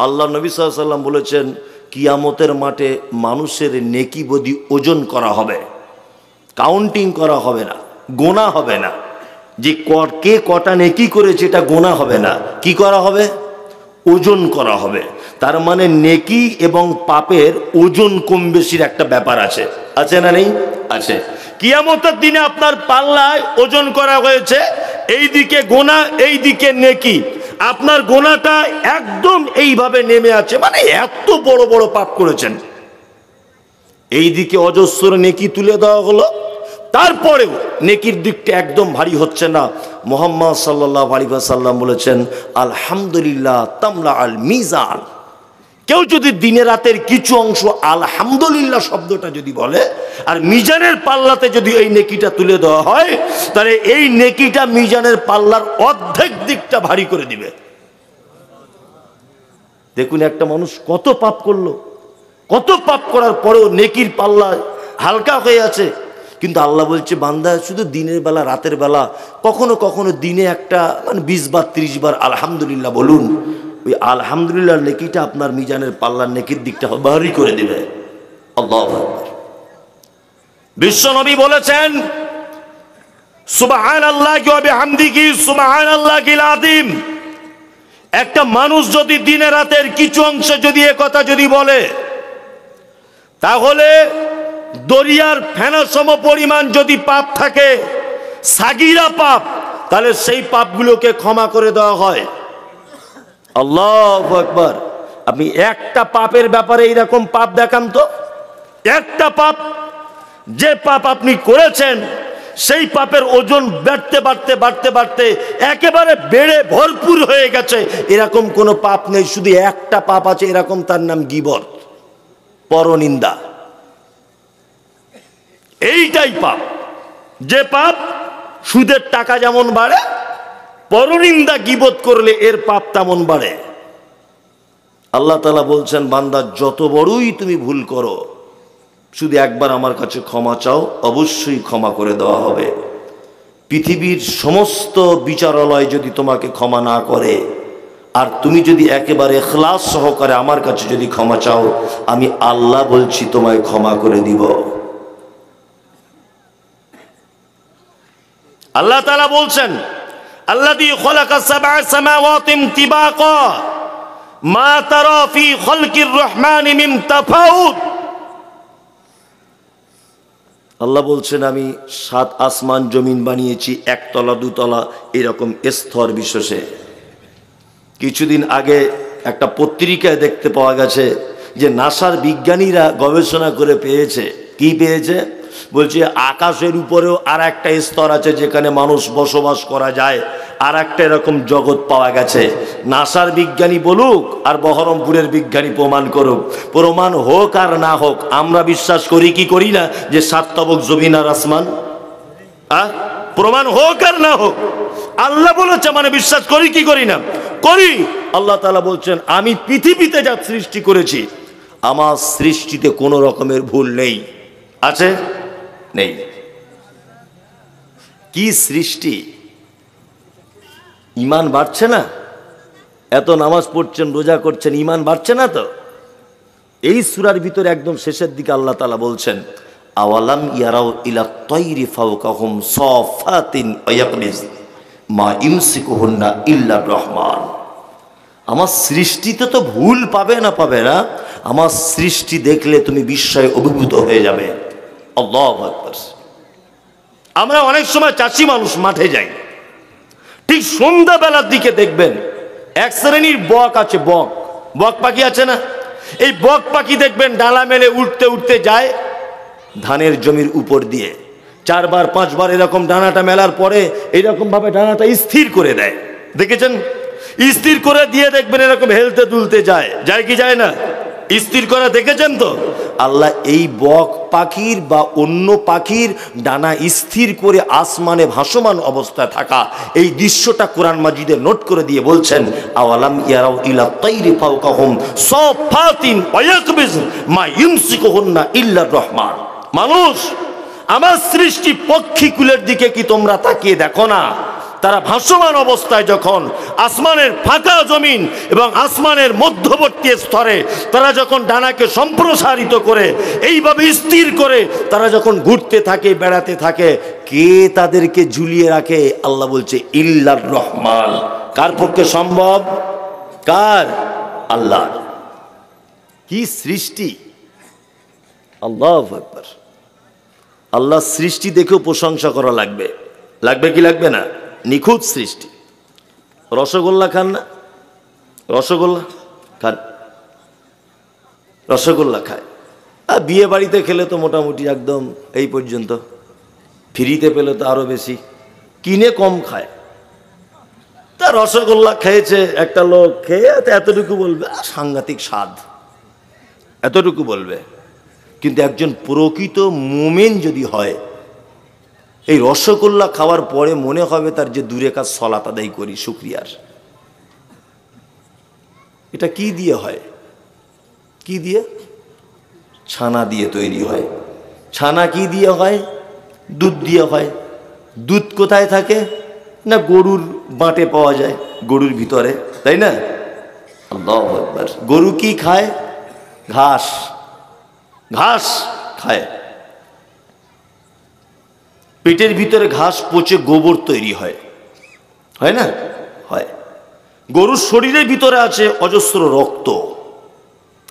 আল্লাহ নবী সাল্লাল্লাহু আলাইহি ওয়াসাল্লাম বলেছেন কিয়ামতের মাঠে মানুষের নেকি বদি ওজন করা হবে, কাউন্টিং করা হবে না, গোনা হবে না, যে কে কটা নেকি করেছে এটা গোনা হবে না, কি করা হবে? ওজন করা হবে। তার মানে নেকি এবং পাপের ওজন কম বেশির একটা ব্যাপার আছে, আছে না নেই? আছে। কিয়ামতের দিনে আপনার পাল্লায় ওজন করা হয়েছে, এই দিকে গোনা এই দিকে নেকি, আপনার গোনাটা একদম এইভাবে নেমে আছে, মানে এত বড় বড় পাপ করেছেন, এই দিকে অজস্র নেকি তুলে দেওয়া হলো, তারপরেও নেকির দিকটা একদম ভারী হচ্ছে না। মুহাম্মদ সাল্লাল্লাহু আলাইহি ওয়াসাল্লাম বলেছেন আলহামদুলিল্লাহ তামলা আল মিজান। কেউ যদি দিনে রাতের কিছু অংশ আলহামদুলিল্লাহ শব্দটা যদি বলে আর মিজানের পাল্লাতে যদি এই নেকিটা তুলে দেওয়া হয়, তাহলে এই নেকিটা মিজানের পাল্লার অর্ধেক দিকটা ভারী করে দিবে। দেখুন একটা মানুষ কত পাপ করলো, কত পাপ করার পরেও নেকির পাল্লা হালকা হয়ে আছে, কিন্তু আল্লাহ বলছে বান্দা শুধু দিনের বেলা রাতের বেলা কখনো কখনো দিনে একটা মানে 20 বার 30 বার আলহামদুলিল্লাহ বলুন, ওই আলহামদুলিল্লাহ নেকিটা আপনার মিজানের পাল্লার নেকির দিকটা ভারী করে দিবে। আল্লাহু আকবার। বিশ্ব নবী বলেছেন সুবহানাল্লাহি ওয়া বিহামদিহি সুবহানাল্লাহিল আযীম। একটা মানুষ যদি দিনে রাতের কিছু অংশ যদি একথা যদি বলে, তাহলে দরিয়ার ফেনা সম পরিমাণ যদি পাপ থাকে, সাগীরা পাপ, তাহলে সেই পাপগুলোকে ক্ষমা করে দেওয়া হয়। আল্লাহু আকবার। আপনি একটা পাপের ব্যাপারে এইরকম পাপ দেখান তো, একটা পাপ, যে পাপ আপনি করেছেন সেই পাপের ওজন বাড়তে বাড়তে বাড়তে বাড়তে একেবারে বেড়ে ভরপুর হয়ে গেছে, এরকম কোনো পাপ নেই। শুধু একটা পাপ আছে এরকম, তার নাম গীবত, পরনিন্দা। এইটাই পাপ, যে পাপ সুদের টাকা যেমন বাড়ে, পরনিন্দা গীবত করলে এর পাপ তেমন বাড়ে। আল্লাহ তাআলা বলছেন বান্দা যত বড়ই তুমি ভুল করো, শুধু একবার আমার কাছে ক্ষমা চাও, অবশ্যই ক্ষমা করে দেওয়া হবে। পৃথিবীর সমস্ত বিচারালয় যদি তোমাকে ক্ষমা না করে, আর তুমি যদি একেবারে ইখলাস সহকারে আমার কাছে যদি ক্ষমা চাও, আমি আল্লাহ বলছি তোমায় ক্ষমা করে দিব। আল্লাহ তাআলা বলছেন আল্লাযী খালাকা সাবআ সামাওয়াতিন তিবাকা মা তারা ফি খালকির রহমানি মিন তাফাউত। আল্লাহ বলছেন আমি 7 আসমান জমিন বানিয়েছি, একতলা দুতলা এরকম স্তর বিশেষে। কিছুদিন আগে একটা পত্রিকায় দেখতে পাওয়া গেছে যে নাসার বিজ্ঞানীরা গবেষণা করে পেয়েছে, কি পেয়েছে বলছে আকাশের উপরেও আর একটা স্তর আছে যেখানে মানুষ বসবাস করা যায়, আর একটা এরকম জগৎ পাওয়া গেছে। নাসার বিজ্ঞানী বলুক আর বহরমপুরের বিজ্ঞানী প্রমাণ করুক, প্রমাণ হোক আর না হোক, আমরা বিশ্বাস করি কি করি না যে 7 তবক জমিন আর আসমান, প্রমাণ হোক আর না হোক, আল্লাহ বলেছে মানে বিশ্বাস করি কি করি না? করি। আল্লাহ তাআলা বলছেন আমি পৃথিবীতে যা সৃষ্টি করেছি, আমার সৃষ্টিতে কোনো রকমের ভুল নেই। আছে? নেই। কি সৃষ্টি! ঈমান বাড়ছে না? এত নামাজ পড়ছেন, রোজা করছেন, ঈমান বাড়ছে না তো? এই সূরার ভিতরে একদম শেষের দিকে আল্লাহ তাআলা বলছেন আওয়ালাম ইয়ারাউ ইলা তায়রি ফাওকাহুম সাফাতিন ওয়া ইয়াকবিজ মা ইমসিকুহুন্না ইল্লা রহমান। আমার সৃষ্টিতে তো ভুল পাবে না, পাবে না। আমার সৃষ্টি দেখলে তুমি বিস্ময়ে অভিভূত হয়ে যাবে। আল্লাহু আকবার। আমরা অনেক সময় চাষি মানুষ মাঠে যাই, ঠিক সন্ধ্যাবেলার দিকে দেখবেন এক শ্রেণীর বক আছে, বক পাখি আছে না, এই বক পাখি দেখবেন ডালা মেলে উঠতে উঠতে যায় ধানের জমির উপর দিয়ে, 4 বার 5 বার এরকম ডানাটা মেলার পরে এইরকম ভাবে ডানাটা স্থির করে দেয়। দেখেছেন? স্থির করে দিয়ে দেখবেন এরকম হেলতে দুলতে যায়, যায় কি যায় না? স্থির করা দেখেছেন তো? আল্লাহ এই বক পাখির বা অন্য পাখির ডানা স্থির করে আসমানে ভাসমান অবস্থায় থাকা এই দৃশ্যটা কোরআন মাজিদে নোট করে দিয়ে বলছেন আওয়ালাম ইয়ারাউ ইলা তায়রি ফাওকাহুম সাফাতিন ওয়া ইয়াকবিজ মা ইমসিকুহুন্না ইল্লা রহমান। মানুষ, আমার সৃষ্টি পক্ষীকুলের দিকে কি তোমরা তাকিয়ে দেখো না? তারা ভাসমান অবস্থায় যখন আসমানের ফাঁকা জমিন এবং আসমানের মধ্যবর্তী স্তরে তারা যখন ডানাকে সম্প্রসারিত করে এইভাবে স্থির করে তারা যখন ঘুরতে থাকে, বেড়াতে থাকে, কে তাদেরকে ঝুলিয়ে রাখে? আল্লাহ বলছে ইল্লার রহমান। কার পক্ষে সম্ভব? কার? আল্লাহ। কি সৃষ্টি! আল্লাহু আকবার। আল্লাহ সৃষ্টি দেখেও প্রশংসা করা লাগবে, লাগবে কি লাগবে না? নিখুঁত সৃষ্টি। রসগোল্লা খান না? রসগোল্লা খান? রসগোল্লা খায়, আর বিয়ে বাড়িতে খেলে তো মোটামুটি একদম এই পর্যন্ত, ফ্রিতে পেলে তো আরো বেশি, কিনে কম খায়। তা রসগোল্লা খেয়েছে একটা লোক, খেয়ে এতটুকু বলবে সাংঘাতিক স্বাদ, এতটুকু বলবে। কিন্তু একজন প্রকৃত মুমিন যদি হয়, এই রসগোল্লা খাওয়ার পরে মনে হবে তার যে দূরে কাজ সলাত আদায় করি শুকরিয়ার। এটা কি দিয়ে হয়? কি দিয়ে? ছানা দিয়ে তৈরি হয়। ছানা কি দিয়ে হয়? দুধ দিয়ে হয়। দুধ কোথায় থাকে? না গরুর বাঁটে পাওয়া যায়, গরুর ভিতরে, তাই না? আল্লাহু আকবার। গরু কি খায়? ঘাস। ঘাস খায়। পেটের ভিতরে ঘাস পচে গোবর তৈরি হয়, হয় না? হয়। গরুর শরীরের ভিতরে আছে অজস্র রক্ত,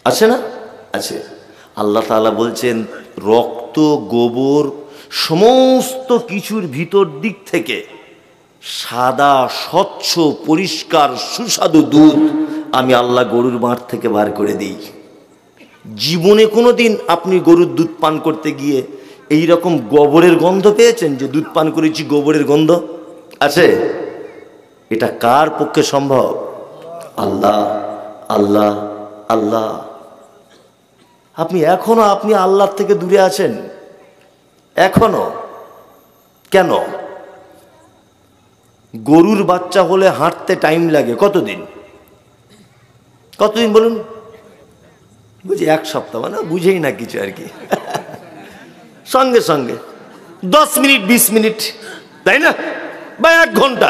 আছে না? আছে। আল্লাহ তাআলা বলছেন রক্ত, গোবর সমস্ত কিছুর ভিতর দিক থেকে সাদা, স্বচ্ছ, পরিষ্কার, সুস্বাদু দুধ আমি আল্লাহ গরুর মাঠ থেকে বার করে দিই। জীবনে কোনোদিন আপনি গরুর দুধ পান করতে গিয়ে এই রকম গোবরের গন্ধ পেয়েছেন যে দুধ পান করেছি গোবরের গন্ধ? আছে? এটা কার পক্ষে সম্ভব? আল্লাহ, আল্লাহ, আল্লাহ। আপনি এখনো আপনি আল্লাহর থেকে দূরে আছেন, এখনো। কেন? গরুর বাচ্চা হলে হাঁটতে টাইম লাগে কতদিন? কতদিন বলুন? বুঝি এক সপ্তাহ, মানে বুঝেই না কিছু আর কি। সঙ্গে সঙ্গে 10 মিনিট 20 মিনিট, তাই না? বা 1 ঘন্টা।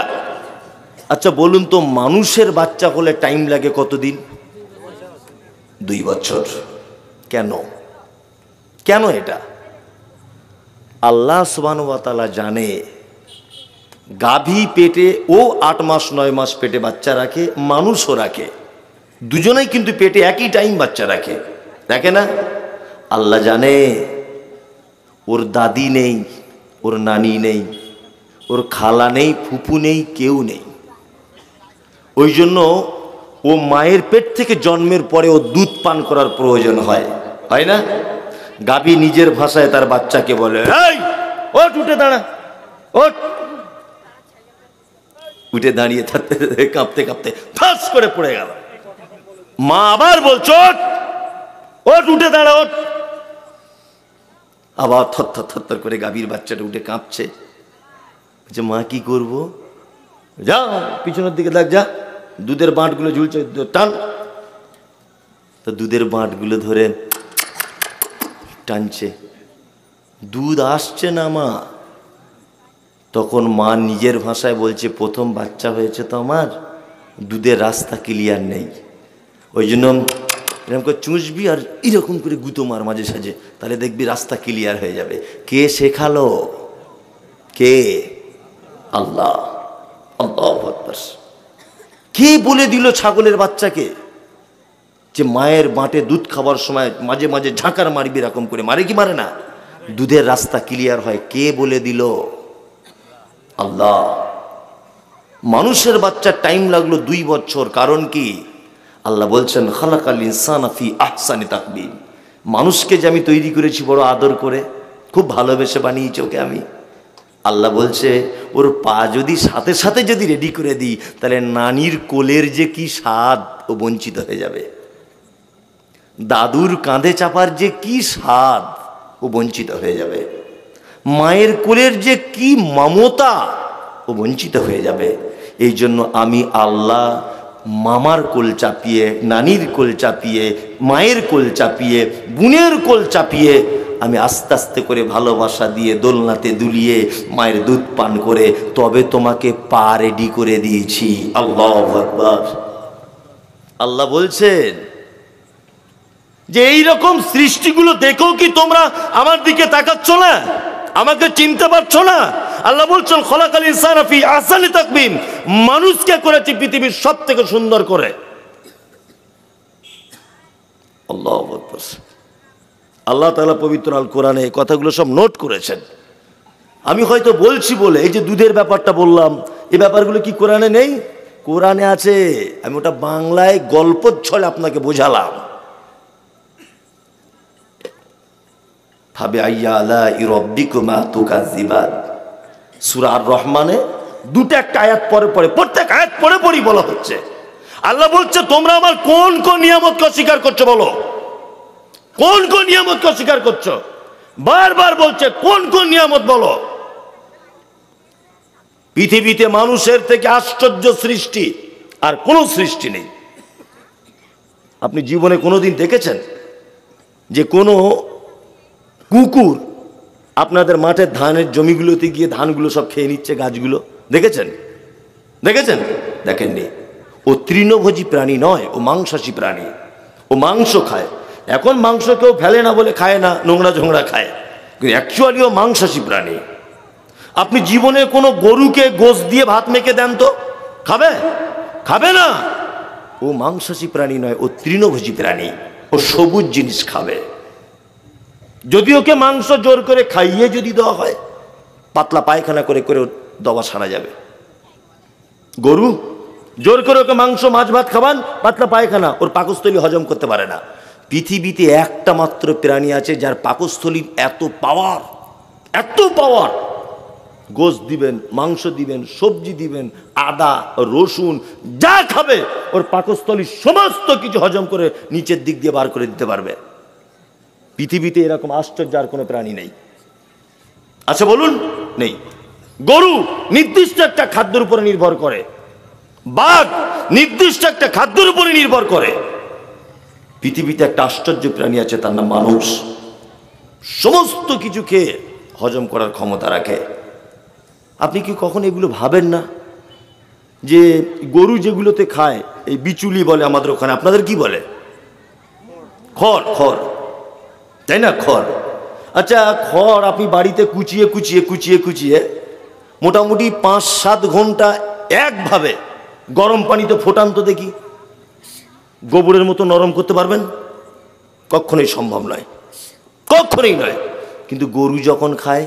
আচ্ছা বলুন তো, মানুষের বাচ্চা হলে টাইম লাগে কতদিন? 2 বছর। কেন? কেন এটা? আল্লাহ সুবহানাহু ওয়া তাআলা জানে গাভী পেটে ও 8 মাস 9 মাস পেটে বাচ্চা রাখে, মানুষও রাখে, দুজনেই কিন্তু পেটে একই টাইম বাচ্চা রাখে, রাখে না? আল্লাহ জানে ওর দাদি নেই, ওর নানি নেই, ওর খালা নেই, ফুপু নেই, কেউ নেই। ওই জন্য ও মায়ের পেট থেকে জন্মের পরে ও দুধ পান করার প্রয়োজন হয়, হয় না? গাভী নিজের ভাষায় তার বাচ্চাকে বলে, এই ওঠ, উঠে দাঁড়া, ওঠ। উঠে দাঁড়িয়ে থাকতে কাঁপতে কাঁপতে ফাঁস করে পড়ে গেল। মা আবার বলছ, ওঠ, উঠে দাঁড়া, ওঠ। আবার থর থর করে গাভীর বাচ্চাটা উঠে কাঁপছে। যে মা কি করব? যা পিছনের দিকে দেখ, যা, দুধের বাঁটগুলো ঝুলছে, টান। তো দুধের বাঁটগুলো ধরে টানছে, দুধ আসছে না মা। তখন মা নিজের ভাষায় বলছে, প্রথম বাচ্চা হয়েছে তো আমার, দুধের রাস্তা ক্লিয়ার নেই, ওই জন্য এরকম করে চুষবি আর এরকম করে গুঁতো মার মাঝে সাঝে, তাহলে দেখবি রাস্তা ক্লিয়ার হয়ে যাবে। কে শেখালো? কে? আল্লাহ। আল্লাহু আকবার। কে বলে দিল ছাগলের বাচ্চাকে যে মায়ের বাঁটে দুধ খাবার সময় মাঝে মাঝে ঝাঁকার মারবি, এরকম করে মারে কি মারে না? দুধের রাস্তা ক্লিয়ার হয়। কে বলে দিল? আল্লাহ। মানুষের বাচ্চার টাইম লাগলো 2 বছর। কারণ কি? আল্লাহ বলছেন খালাকাল ইনসানা ফি আহসানি তাকবীম। মানুষকে যে আমি তৈরি করেছি বড় আদর করে, খুব ভালোবেসে বানিয়েছি ওকে আমি। আল্লাহ বলছে ওর পা যদি সাথে সাথে যদি রেডি করে দিই, তাহলে নানির কোলের যে কি স্বাদ, ও বঞ্চিত হয়ে যাবে। দাদুর কাঁধে চাপার যে কি স্বাদ, ও বঞ্চিত হয়ে যাবে। মায়ের কোলের যে কি মমতা, ও বঞ্চিত হয়ে যাবে। এই জন্য আমি আল্লাহ মামার কোল চাপিয়ে, নানির কোল চাপিয়ে, মায়ের কোল চাপিয়ে, বোনের কোল চাপিয়ে আমি আস্তে আস্তে করে ভালোবাসা দিয়ে দোলনাতে দুলিয়ে মায়ের দুধ পান করে তবে তোমাকে পা রেডি করে দিয়েছি। আল্লাহু আকবার। আল্লাহ বলছেন যে এই রকম সৃষ্টিগুলো দেখো কি তোমরা আমার দিকে তাকাচ্ছ না, আমাকে চিনতে পারছো না? আল্লাহ বলছেন খলাকাল ইনসানা ফি আহসানি তাকবীম, মানুষকে করেছি পৃথিবীর সবথেকে সুন্দর করে। আল্লাহু আকবার। আল্লাহ তাআলা পবিত্র আল কোরআনে এই কথাগুলো সব নোট করেছেন। আমি হয়তো বলছি বলে এই যে দুধের ব্যাপারটা বললাম, এই ব্যাপারগুলো কি কোরআনে নেই? কোরআনে আছে। আমি ওটা বাংলায় গল্প ছলে আপনাকে বোঝালাম। ফাবিআইয়ি আলাই রাব্বিকুমা তুকাজ্জিবান, সূরা আর রহমানে দুটো একটা আয়াত পরে পরে, প্রত্যেক আয়াত পরে পরেই বলা হচ্ছে। আল্লাহ বলছে তোমরা আমার কোন কোন নিয়ামতকে অস্বীকার করছো বলো, কোন কোন নিয়ামতকে অস্বীকার করছো? বারবার বলছে কোন কোন নিয়ামত বলো। পৃথিবীতে মানুষের থেকে আশ্চর্য সৃষ্টি আর কোন সৃষ্টি নেই। আপনি জীবনে কোনোদিন দেখেছেন যে কোনো কুকুর আপনাদের মাঠের ধানের জমিগুলোতে গিয়ে ধানগুলো সব খেয়ে নিচ্ছে, গাছগুলো? দেখেছেন? দেখেছেন? দেখেননি। ও তৃণভোজী প্রাণী নয়, ও মাংসাশী প্রাণী, ও মাংস খায়। এখন মাংস কেউ ফেলে না বলে খায় না, নোংরা ঝোংরা খায়, কিন্তু অ্যাকচুয়ালি ও মাংসাশী প্রাণী। আপনি জীবনে কোনো গরুকে গোশ দিয়ে ভাত মেখে দেন তো খাবে? খাবে না। ও মাংসাশী প্রাণী নয়, ও তৃণভোজী প্রাণী, ও সবুজ জিনিস খাবে। যদি ওকে মাংস জোর করে খাইয়ে যদি দেওয়া হয়, পাতলা পায়খানা করে করে দবা ছাড়া যাবে। গরু জোর করে ওকে মাংস মাছ ভাত খাবান, পাতলা পায়খানা, ওর পাকস্থলী হজম করতে পারে না। পৃথিবীতে একটা মাত্র প্রাণী আছে যার পাকস্থলীর এত পাওয়ার, এত পাওয়ার। গোশ দিবেন, মাংস দিবেন, সবজি দিবেন, আদা রসুন যা খাবে ওর পাকস্থলীর সমস্ত কিছু হজম করে নিচের দিক দিয়ে বার করে দিতে পারবে। পৃথিবীতে এরকম আশ্চর্য আর কোনো প্রাণী নেই। আচ্ছা বলুন, নেই। গরু নির্দিষ্ট একটা খাদ্যের উপরে নির্ভর করে, বাঘ নির্দিষ্ট একটা খাদ্যের উপরে নির্ভর করে। পৃথিবীতে একটা আশ্চর্য প্রাণী আছে, তার নাম মানুষ। সমস্ত কিছু খেয়ে হজম করার ক্ষমতা রাখে। আপনি কি কখনো এগুলো ভাবেন না যে গরু যেগুলোতে খায়, এই বিচুলি বলে আমাদের ওখানে, আপনাদের কি বলে? খড়, খড়, তাই না? খড়। আচ্ছা, খড় আপনি বাড়িতে কুচিয়ে কুচিয়ে কুচিয়ে কুচিয়ে মোটামুটি 5-7 ঘন্টা একভাবে গরম পানিতে ফোটান তো দেখি, গোবরের মতো নরম করতে পারবেন? কখনোই সম্ভব নয়, কখনোই নয়। কিন্তু গরু যখন খায়,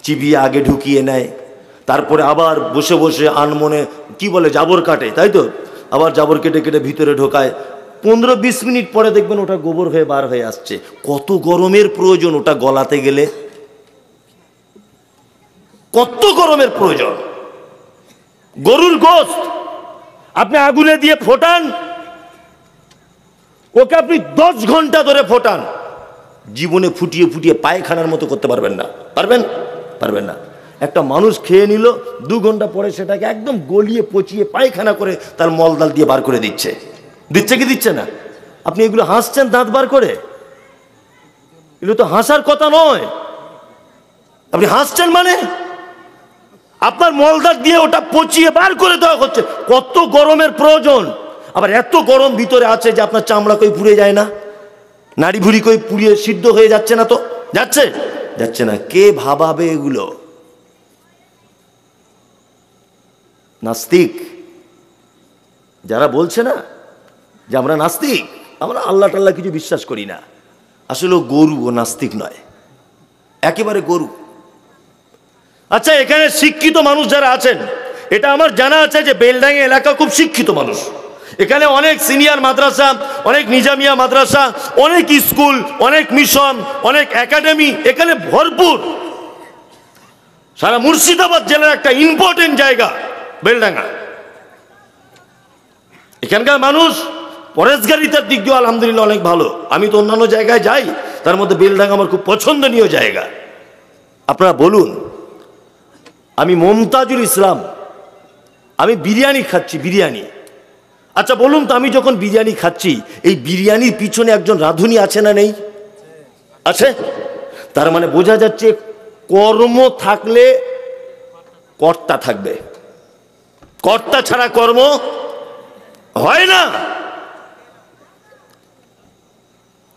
চিবিয়ে আগে ঢুকিয়ে নেয়, তারপরে আবার বসে বসে আনমনে কি বলে জাবর কাটে, তাই তো? আবার জাবর কেটে কেটে ভিতরে ঢোকায়। 15-20 মিনিট পরে দেখবেন ওটা গোবর হয়ে বার হয়ে আসছে। কত গরমের প্রয়োজন ওটা গলাতে গেলে, কত গরমের প্রয়োজন। গরুর গোশত আপনি আগুনে দিয়ে ফোটান, ওকে আপনি 10 ঘন্টা ধরে ফোটান, জীবনে ফুটিয়ে ফুটিয়ে পায়খানার মতো করতে পারবেন না। পারবেন? পারবেন না। একটা মানুষ খেয়ে নিল, 2 ঘন্টা পরে সেটাকে একদম গলিয়ে পচিয়ে পায়খানা করে তার মলদাল দিয়ে বার করে দিচ্ছে। দিচ্ছে কি দিচ্ছে না? আপনি এগুলো হাসছেন দাঁত বার করে, এগুলো তো হাসার কথা নয়। আপনি হাসছেন মানে আপনার মলদার দিয়ে ওটা পচিয়ে বার করে দেওয়া হচ্ছে। কত গরমের প্রয়োজন। আবার এত গরম ভিতরে আছে যে আপনার চামড়া কই পুড়ে যায় না, নাড়ি ভুড়ি কই পুড়িয়ে সিদ্ধ হয়ে যাচ্ছে না? তো যাচ্ছে, যাচ্ছে না। কে ভাবাবে এগুলো? নাস্তিক যারা বলছে না যে আমরা নাস্তিক, আমরা আল্লাহ টাল্লাহ কিছু বিশ্বাস করি না, আসলে গরু, ও নাস্তিক নয়, একেবারে গরু। আচ্ছা, এখানে শিক্ষিত মানুষ যারা আছেন, এটা আমার জানা আছে যে বেলডাঙ্গা এলাকা খুব শিক্ষিত মানুষ। এখানে অনেক সিনিয়র মাদ্রাসা, অনেক নিজামিয়া মাদ্রাসা, অনেক স্কুল, অনেক মিশন, অনেক একাডেমি এখানে ভরপুর। সারা মুর্শিদাবাদ জেলার একটা ইম্পর্টেন্ট জায়গা বেলডাঙ্গা। এখানকার মানুষ পরেশগারিতার দিক দিয়ে আলহামদুলিল্লাহ অনেক ভালো। আমি তো অন্যান্য জায়গায় যাই, তার মধ্যে বেলডাঙ্গা আমার খুব পছন্দনীয় জায়গা। আপনারা বলুন, আমি মমতাজুল ইসলাম, আমি বিরিয়ানি খাচ্ছি, বিরিয়ানি। আচ্ছা বলুন তো, আমি যখন বিরিয়ানি খাচ্ছি, এই বিরিয়ানির পিছনে একজন রাঁধুনি আছে না নেই? আছে। তার মানে বোঝা যাচ্ছে কর্ম থাকলে কর্তা থাকবে, কর্তা ছাড়া কর্ম হয় না।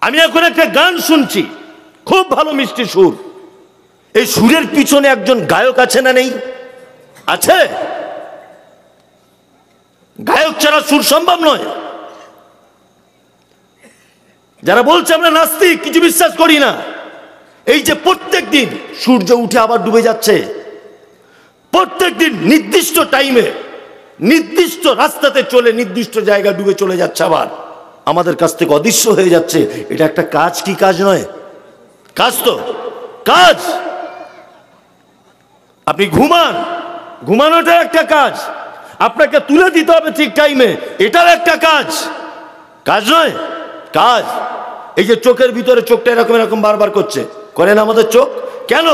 আমি এখন একটা গান শুনছি, খুব ভালো মিষ্টি সুর। এই সুরের পিছনে একজন গায়ক আছে না নেই? আছে। গায়ক ছাড়া সুর সম্ভব নয়। যারা বলছে আমরা নাস্তিক, কিছু বিশ্বাস করি না, এই যে প্রত্যেক দিন সূর্য উঠে আবার ডুবে যাচ্ছে, প্রত্যেক দিন নির্দিষ্ট টাইমে নির্দিষ্ট রাস্তাতে চলে নির্দিষ্ট জায়গা ডুবে চলে যাচ্ছে, আবার আমাদের কাছ থেকে অদৃশ্য হয়ে যাচ্ছে, এটা একটা কাজ কি কাজ নয়? কাজ তো কাজ। আপনি ঘুমান, ঘুমানোটা একটা কাজ, আপনাকে তুলে দিতে হবে ঠিক টাইমে, এটাও একটা কাজ। কাজ নয়? কাজ। এই যে চোখের ভিতরে চোখটা এরকম এরকম বারবার করছে, করে না আমাদের চোখ? কেন?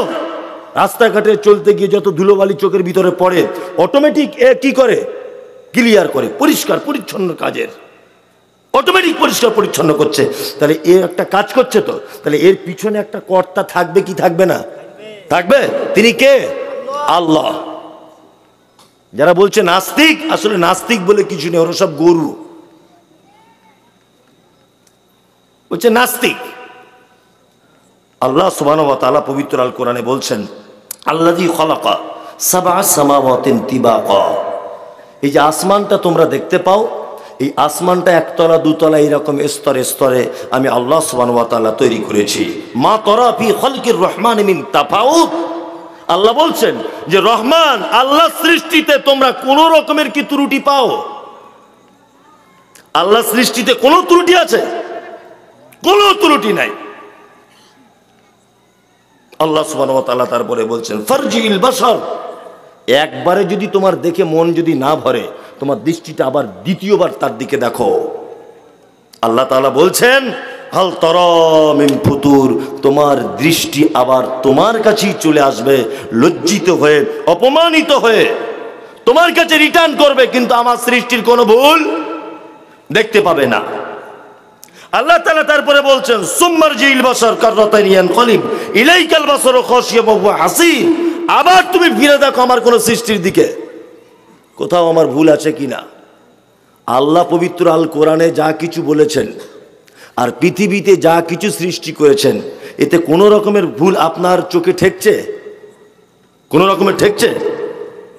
রাস্তাঘাটে চলতে গিয়ে যত ধুলোবালি চোখের ভিতরে পড়ে, অটোমেটিক এ কি করে? ক্লিয়ার করে, পরিষ্কার পরিচ্ছন্ন কাজের অটোমেটিক পরিষ্কার পরিচ্ছন্ন করছে। তাহলে এর একটা কাজ করছে, তো তাহলে এর পিছনে একটা কর্তা থাকবে কি থাকবে না? থাকবে। তিনি কে? আল্লাহ। যারা বলছে নাস্তিক, আসলে নাস্তিক বলে কিছু নেই, ওরা সব গরু। বলছে নাস্তিক। আল্লাহ সুবহানাহু ওয়া তাআলা পবিত্র আল কোরআনে বলছেন, আল্লাযী খালাকা সাবআ সামাওয়াতিন তিবাকা। এই যে আসমানটা তোমরা দেখতে পাও, এই আসমানটা একতলা দুতলা এইরকম স্তরে স্তরে আমি আল্লাহ সুবহানাহু ওয়া তাআলা তৈরি করেছি। মা তারা ফি খালকির রহমান মিন তাফাউত। আল্লাহ বলছেন যে রহমান আল্লাহ সৃষ্টিতে তোমরা কোন রকমের কি ত্রুটি পাও? আল্লাহ সৃষ্টিতে কোনো ত্রুটি আছে? কোনো ত্রুটি নাই। আল্লাহ সুবহানাহু ওয়া তাআলা তারপরে বলছেন ফারজিল বাশার, একবারে যদি তোমার দেখে মন যদি না ভরে, তোমার দৃষ্টিটা আবার দ্বিতীয়বার তার দিকে দেখো। আল্লাহ তাআলা বলছেন হাল তারা মিন ফুতুর, তোমার দৃষ্টি আবার তোমার কাছেই চলে আসবে, লজ্জিত হয়ে অপমানিত হয়ে তোমার কাছে রিটার্ন করবে, কিন্তু আমার সৃষ্টির কোনো ভুল দেখতে পাবে না। আল্লাহ তাআলা তারপরে বলছেন সুম্মারজিল বাশার কাররাতাইন ইয়ানকালিব ইলাইকাল বাসারু খাশিয়াম ওয়া হাসির, আবার তুমি ফিরে দেখো আমার কোন সৃষ্টির দিকে, কোথাও আমার ভুল আছে কিনা। আল্লাহ পবিত্র আল কোরআনে যা কিছু বলেছেন আর পৃথিবীতে যা কিছু সৃষ্টি করেছেন, এতে কোনো রকমের ভুল আপনার চোখে ঠেকছে? কোনো রকমের ঠেকছে?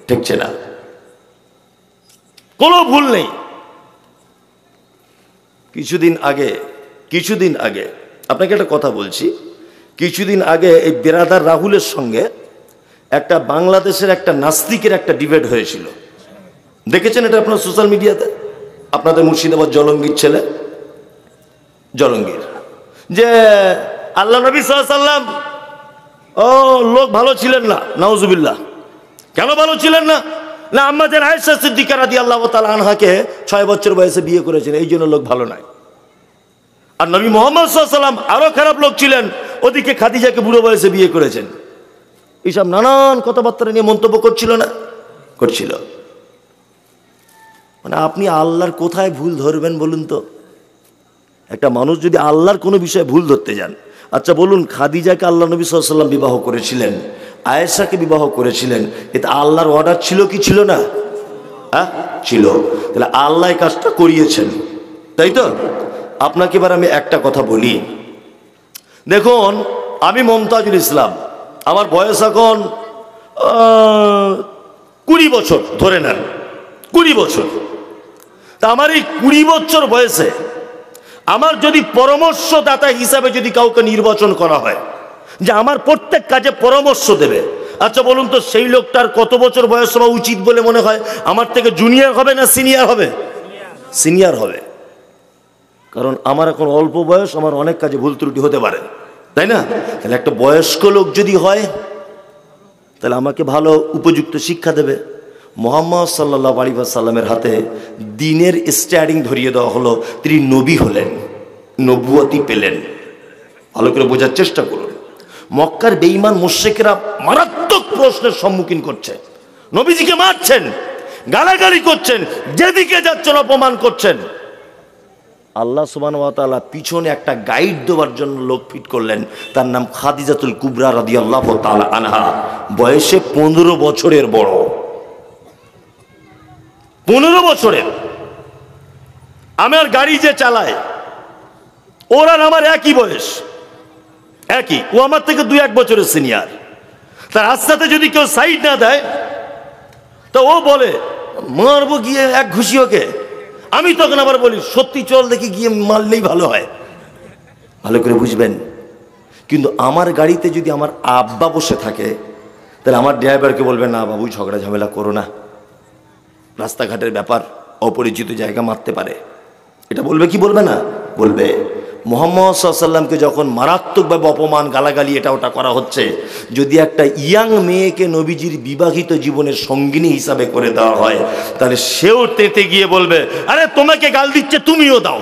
ঠেকছে না, কোনো ভুল নেই। কিছুদিন আগে আপনাকে একটা কথা বলছি, কিছুদিন আগে এই বেরাদার রাহুলের সঙ্গে একটা বাংলাদেশের একটা নাস্তিকের একটা ডিবেট হয়েছিল, দেখেছেন এটা আপনার সোশ্যাল মিডিয়াতে? আপনাদের মুর্শিদাবাদ জলঙ্গির ছেলে, জলঙ্গির, যে আল্লাহ নবী সাল্লাল্লাহু আলাইহি ওয়াসাল্লাম লোক ভালো ছিলেন না, নাউজুবিল্লাহ। কেন ভালো ছিলেন না? না, আম্মাজান আয়েশা সিদ্দিকা রাদিয়াল্লাহু তাআলা আনহাকে 6 বছর বয়সে বিয়ে করেছেন, এই জন্য লোক ভালো নয়। আর নবী মুহাম্মদ সাল্লাল্লাহু আলাইহি ওয়াসাল্লাম আরো খারাপ লোক ছিলেন, ওদিকে খাদিজাকে বুড়ো বয়সে বিয়ে করেছেন। এইসব নানান কথাবার্তা নিয়ে মন্তব্য করছিল না? করছিল। মানে আপনি আল্লাহর কোথায় ভুল ধরবেন বলুন তো? একটা মানুষ যদি আল্লাহর কোনো বিষয়ে ভুল ধরতে যান, আচ্ছা বলুন, খাদিজাকে আল্লাহ নবী সাল্লাল্লাহু আলাইহি ওয়াসাল্লাম বিবাহ করেছিলেন, আয়েশাকে বিবাহ করেছিলেন, এটা আল্লাহর অর্ডার ছিল কি ছিল না? হ্যাঁ ছিল। তাহলে আল্লাহ কাজটা করিয়েছেন, তাই তো? আপনাকে এবার আমি একটা কথা বলি, দেখুন আমি মমতাজুল ইসলাম, আমার বয়স এখন 20 বছর ধরে নেন, 20 বছর। তা আমার এই 20 বছর বয়সে আমার যদি পরামর্শদাতা হিসাবে যদি কাউকে নির্বাচন করা হয় যে আমার প্রত্যেক কাজে পরামর্শ দেবে, আচ্ছা বলুন তো সেই লোকটার কত বছর বয়স হওয়া উচিত বলে মনে হয়? আমার থেকে জুনিয়র হবে না সিনিয়র হবে? সিনিয়র হবে, কারণ আমার এখন অল্প বয়স, আমার অনেক কাজে ভুল ত্রুটি হতে পারে, তাই না? তাহলে একটা বয়স্ক লোক যদি হয় তাহলে আমাকে ভালো উপযুক্ত শিক্ষা দেবে। মুহাম্মদ সাল্লাল্লাহু আলাইহি ওয়াসাল্লামের হাতে দ্বীনের স্টিয়ারিং ধরিয়ে দেওয়া হলো, তিনি নবী হলেন, নবুয়তি পেলেন। ভালো করে বোঝার চেষ্টা করুন। মক্কার বেঈমান মুশরিকরা মারাত্মক প্রশ্নের সম্মুখীন করছে, নবীজিকে মারছেন, গালাগালি করছেন, যেদিকে যাচ্ছেন অপমান করছেন। আল্লাহ সুবহানাহু ওয়া তাআলা পিছনে একটা গাইড দেওয়ার জন্য লোক ফিট করলেন, তার নাম খাদিজাতুল কুবরা রাদিয়াল্লাহু তাআলা আনহা। বয়সে 15 বছরের বড়, 15 বছরের। আমার গাড়ি যে চালায় ওর আর আমার একই বয়স, একই। ও আমার থেকে 2-1 বছরের সিনিয়র। তার রাস্তাতে যদি কেউ সাইড না দেয় তো ও বলে মারবো গিয়ে এক ঘুষি ওকে। আমি তখন আবার বলি সত্যি চল দেখি, গিয়ে মারলেই ভালো হয়। ভালো করে বুঝবেন। কিন্তু আমার গাড়িতে যদি আমার আব্বা বসে থাকে তাহলে আমার ড্রাইভারকে বলবে না বাবু ঝগড়া ঝামেলা করো না, রাস্তাঘাটের ব্যাপার, অপরিচিত জায়গা মারতে পারে। এটা বলবে কি বলবে না? বলবে। মুহাম্মদ সাল্লাল্লাহু আলাইহি ওয়াসাল্লামকে যখন মারাত্মকভাবে অপমান, গালাগালি, এটা ওটা করা হচ্ছে, যদি একটা ইয়াং মেয়েকে নবীজির বিবাহিত জীবনের সঙ্গিনী হিসাবে করে দেওয়া হয় তাহলে সেও তেতে গিয়ে বলবে আরে তোমাকে গাল দিচ্ছে তুমিও দাও।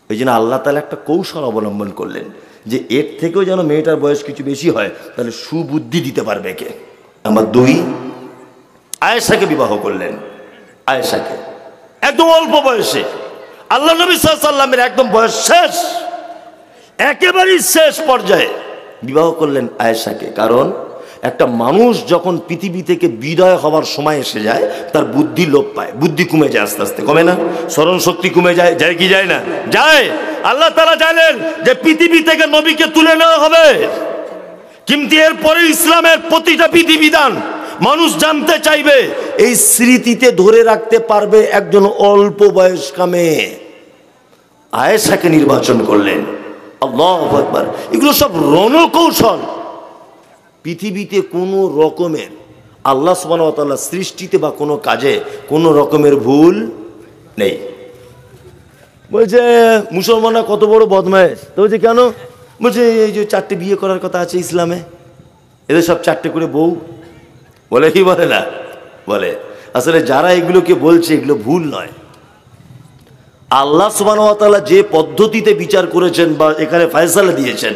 ওই জন্য আল্লাহ তাআলা একটা কৌশল অবলম্বন করলেন যে এর থেকেও যেন মেয়েটার বয়স কিছু বেশি হয়, তাহলে সুবুদ্ধি দিতে পারবে কে। আমার 2, আয়েশাকে বিবাহ করলেন। আয়েশাকে একদম অল্প বয়সে, আল্লাহ নবী সাল্লাল্লাহু আলাইহি ওয়াসাল্লামের একদম বয়স শেষ, একেবারেই শেষ পর্যায়ে বিবাহ করলেন আয়েশাকে। কারণ একটা মানুষ যখন পৃথিবী থেকে বিদায় হওয়ার সময় এসে যায় তার বুদ্ধি লোপ পায়, বুদ্ধি কমে যায়, আস্তে আস্তে কমে না? স্মরণ শক্তি কমে যায়, যায় কি যায় না? যায়। আল্লাহ তাআলা জানেন যে পৃথিবী থেকে নবীকে তুলে নেওয়া হবে, কিন্তু এরপরে ইসলামের প্রতিটা বিধিবিধান মানুষ জানতে চাইবে। এই স্মৃতিতে ধরে রাখতে পারবে একজন অল্প বয়স্কা মেয়ে। আয়েশাকে নির্বাচন করলেন। আল্লাহু আকবার। এগুলো সব রণকৌশল। পৃথিবীতে কোনো রকমের আল্লাহ সুবহানাহু ওয়া তাআলা সৃষ্টিতে বা কোনো কাজে কোনো রকমের ভুল নেই। বলছে মুসলমানরা কত বড় বদমাইশ। তো বলছে কেন? বলছে এই যে 4টে বিয়ে করার কথা আছে ইসলামে, এদের সব 4টে করে বউ। বলে কি বলে না? বলে আসলে যারা এগুলোকে বলছে এগুলো ভুল নয়। আল্লাহ সুবহানাহু ওয়া তাআলা যে পদ্ধতিতে বিচার করেছেন বা এখানে ফয়সালা দিয়েছেন,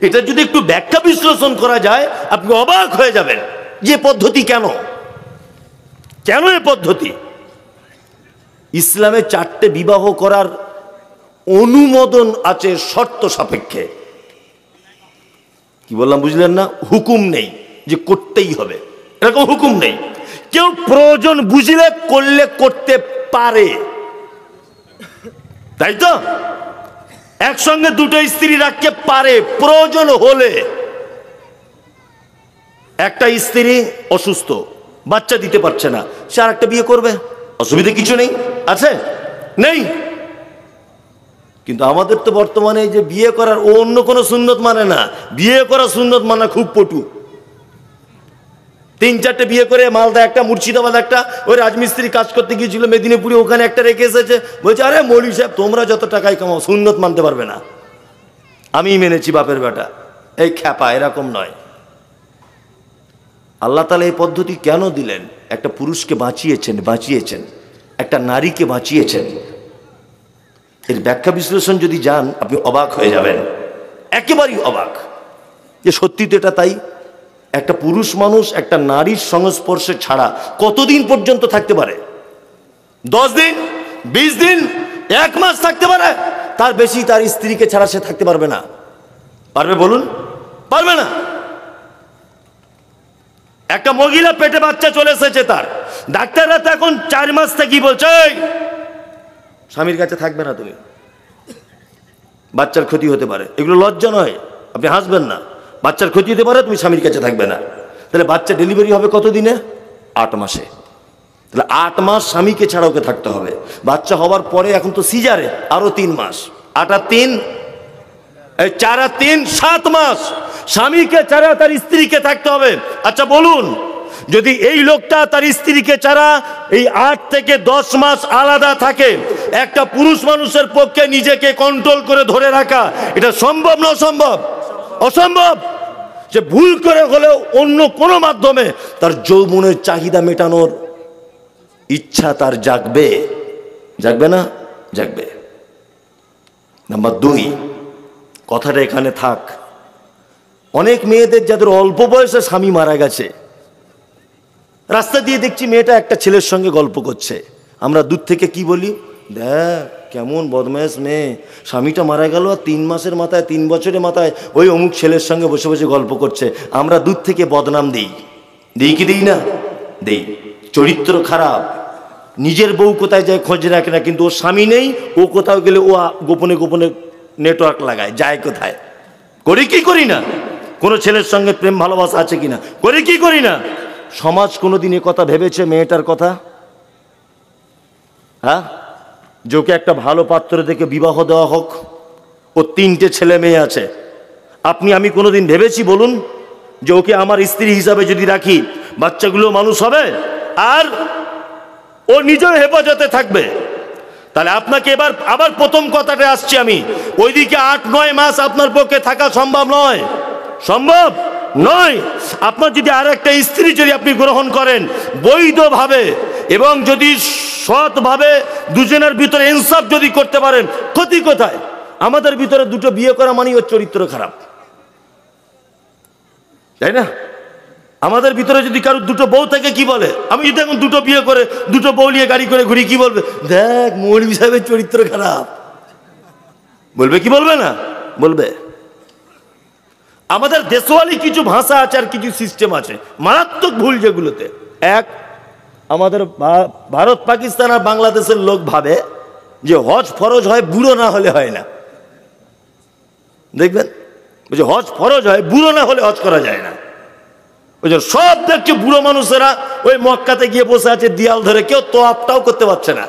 এটা যদি একটু ব্যাখ্যা বিশ্লেষণ করা যায় আপনি অবাক হয়ে যাবেন যে পদ্ধতি কেন, কেন এ পদ্ধতি। ইসলামে 4টে বিবাহ করার অনুমোদন আছে শর্ত সাপেক্ষে। কি বললাম বুঝলেন না? হুকুম নেই যে করতেই হবে, এরকম হুকুম নেই। কেউ প্রয়োজন বুঝলে করলে করতে পারে, তাই তো? একসঙ্গে 2টো স্ত্রী রাখতে পারে প্রয়োজন হলে। একটা স্ত্রী অসুস্থ, বাচ্চা দিতে পারছে না, সে আর একটা বিয়ে করবে, অসুবিধা কিছু নেই, আছে? নেই। কিন্তু আমাদের তো বর্তমানে যে বিয়ে করার ও অন্য কোনো সুন্নত মানে না, বিয়ে করা সুন্নত মানা খুব পটু। 3-4টে বিয়ে করে মালদা একটা, মুর্শিদাবাদ একটা, ওই রাজমিস্ত্রি কাজ করতে গিয়েছিল মেদিনীপুরে, ওখানে একটা রেখে এসেছে। বলছে আরে মৌলভী সাহেব তোমরা যত টাকাই কামাও সুন্নত মানতে পারবে না। আমি মেনেছি বাপের বেটা, এই খ্যাপা, এরকম নয়। আল্লাহ তাআলা এই পদ্ধতি কেন দিলেন? একটা পুরুষকে বাঁচিয়েছেন, একটা নারীকে বাঁচিয়েছেন। এর ব্যাখ্যা বিশ্লেষণ যদি যান আপনি অবাক হয়ে যাবেন, একেবারেই অবাক যে সত্যি তো এটা তাই। একটা পুরুষ মানুষ একটা নারীর সংস্পর্শে ছাড়া কতদিন পর্যন্ত থাকতে পারে? 10 দিন, 20 দিন, 1 মাস থাকতে পারে। তার বেশি তার স্ত্রীকে ছাড়া সে থাকতে পারবে না। পারবে বলুন? পারবে না। একটা মহিলা পেটে বাচ্চা চলে এসেছে, তার ডাক্তাররা তো এখন 4 মাস থেকে বলছে স্বামীর কাছে থাকবে না তুমি, বাচ্চার ক্ষতি হতে পারে। এগুলো লজ্জা নয়, আপনি হাসবেন না। বাচ্চার ক্ষতি হতে পারে, তুমি স্বামীর কাছে থাকবে না। তাহলে বাচ্চা ডেলিভারি হবে কত দিনে? 8 মাসে। তাহলে 8 মাস স্বামীকে ছাড়া ওকে থাকতে হবে। বাচ্চা হওয়ার পরে এখন তো সিজারে, আরো 3 মাস। 8 আর 3, 4 আর 3, 7 মাস স্বামীকে ছাড়া তার স্ত্রীকে থাকতে হবে। আচ্ছা বলুন, যদি এই লোকটা তার স্ত্রীকে ছাড়া এই 8 থেকে 10 মাস আলাদা থাকে, একটা পুরুষ মানুষের পক্ষে নিজেকে কন্ট্রোল করে ধরে রাখা এটা সম্ভব না অসম্ভব? অসম্ভব। যে ভুল করে হলেও অন্য কোনো মাধ্যমে তার যৌবনের চাহিদা মেটানোর ইচ্ছা তার জাগবে, জাগবে না? জাগবে। নাম্বার 2, কথাটা এখানে থাক। অনেক মেয়েদের যাদের অল্প বয়সে স্বামী মারা গেছে, রাস্তা দিয়ে দেখছি মেয়েটা একটা ছেলের সঙ্গে গল্প করছে, আমরা দূর থেকে কি বলি? দেখ কেমন বদমাইশ মেয়ে, স্বামীটা মারা গেল 3 মাসের মাথায় 3 বছরের মাথায় ওই অমুক ছেলের সঙ্গে বসে বসে গল্প করছে। আমরা দূর থেকে বদনাম দিই, দিই কি দিই না? দেই। চরিত্র খারাপ, নিজের বউ কোথায় যায় খোঁজ রাখে না, কিন্তু ওর স্বামী নেই, ও কোথাও গেলে ও গোপনে গোপনে নেটওয়ার্ক লাগায়, যায় কোথায়। করি কি করি না? কোনো ছেলের সঙ্গে প্রেম ভালোবাসা আছে কিনা, করি কি করি না? সমাজ কোনোদিন এ কথা ভেবেছে মেয়েটার কথা? হ্যাঁ, যে ওকে একটা ভালো পাত্র দেখে বিবাহ দেওয়া হোক, ও 3টে ছেলে মেয়ে আছে, আপনি আমি কোনোদিন ভেবেছি বলুন যে ওকে আমার স্ত্রী হিসাবে যদি রাখি বাচ্চাগুলো মানুষ হবে আর ও নিজের হেফাজতে থাকবে? তাহলে আপনাকে এবার আবার প্রথম কথাটা আসছি আমি, ওইদিকে 8-9 মাস আপনার পক্ষে থাকা সম্ভব নয়, সম্ভব নয়। আপনার যদি আর একটা স্ত্রী যদি আপনি গ্রহণ করেন বৈধভাবে এবং যদি সৎভাবে দুজনের ভিতরে ইনসাফ যদি করতে পারেন, ক্ষতি কোথায়? আমাদের ভিতরে 2টো বিয়ে করা মানে ওর চরিত্র খারাপ, তাই না? আমাদের ভিতরে যদি কারো 2টো বউ থাকে কি বলে? আমি যদি এখন 2টো বিয়ে করে 2টো বউ নিয়ে গাড়ি করে ঘুরি, কি বলবে? দেখ মৌলভী সাহেবের চরিত্র খারাপ, বলবে কি বলবে না? বলবে। আমাদের দেশওয়ালি কিছু ভাষা আছে আর কিছু সিস্টেম আছে, মারাত্মক ভুল যেগুলোতে। এক, আমাদের ভারত পাকিস্তান আর বাংলাদেশের লোক ভাবে যে হজ ফরজ হয় বুড়ো না হলে হয় না। দেখবেন যে হজ ফরজ হয়, বুড়ো না হলে হজ করা যায় না। ওই যে সব দেখছে বুড়ো মানুষেরা ওই মক্কাতে গিয়ে বসে আছে দিয়াল ধরে, কেউ তোয়াফটাও করতে পারছে না,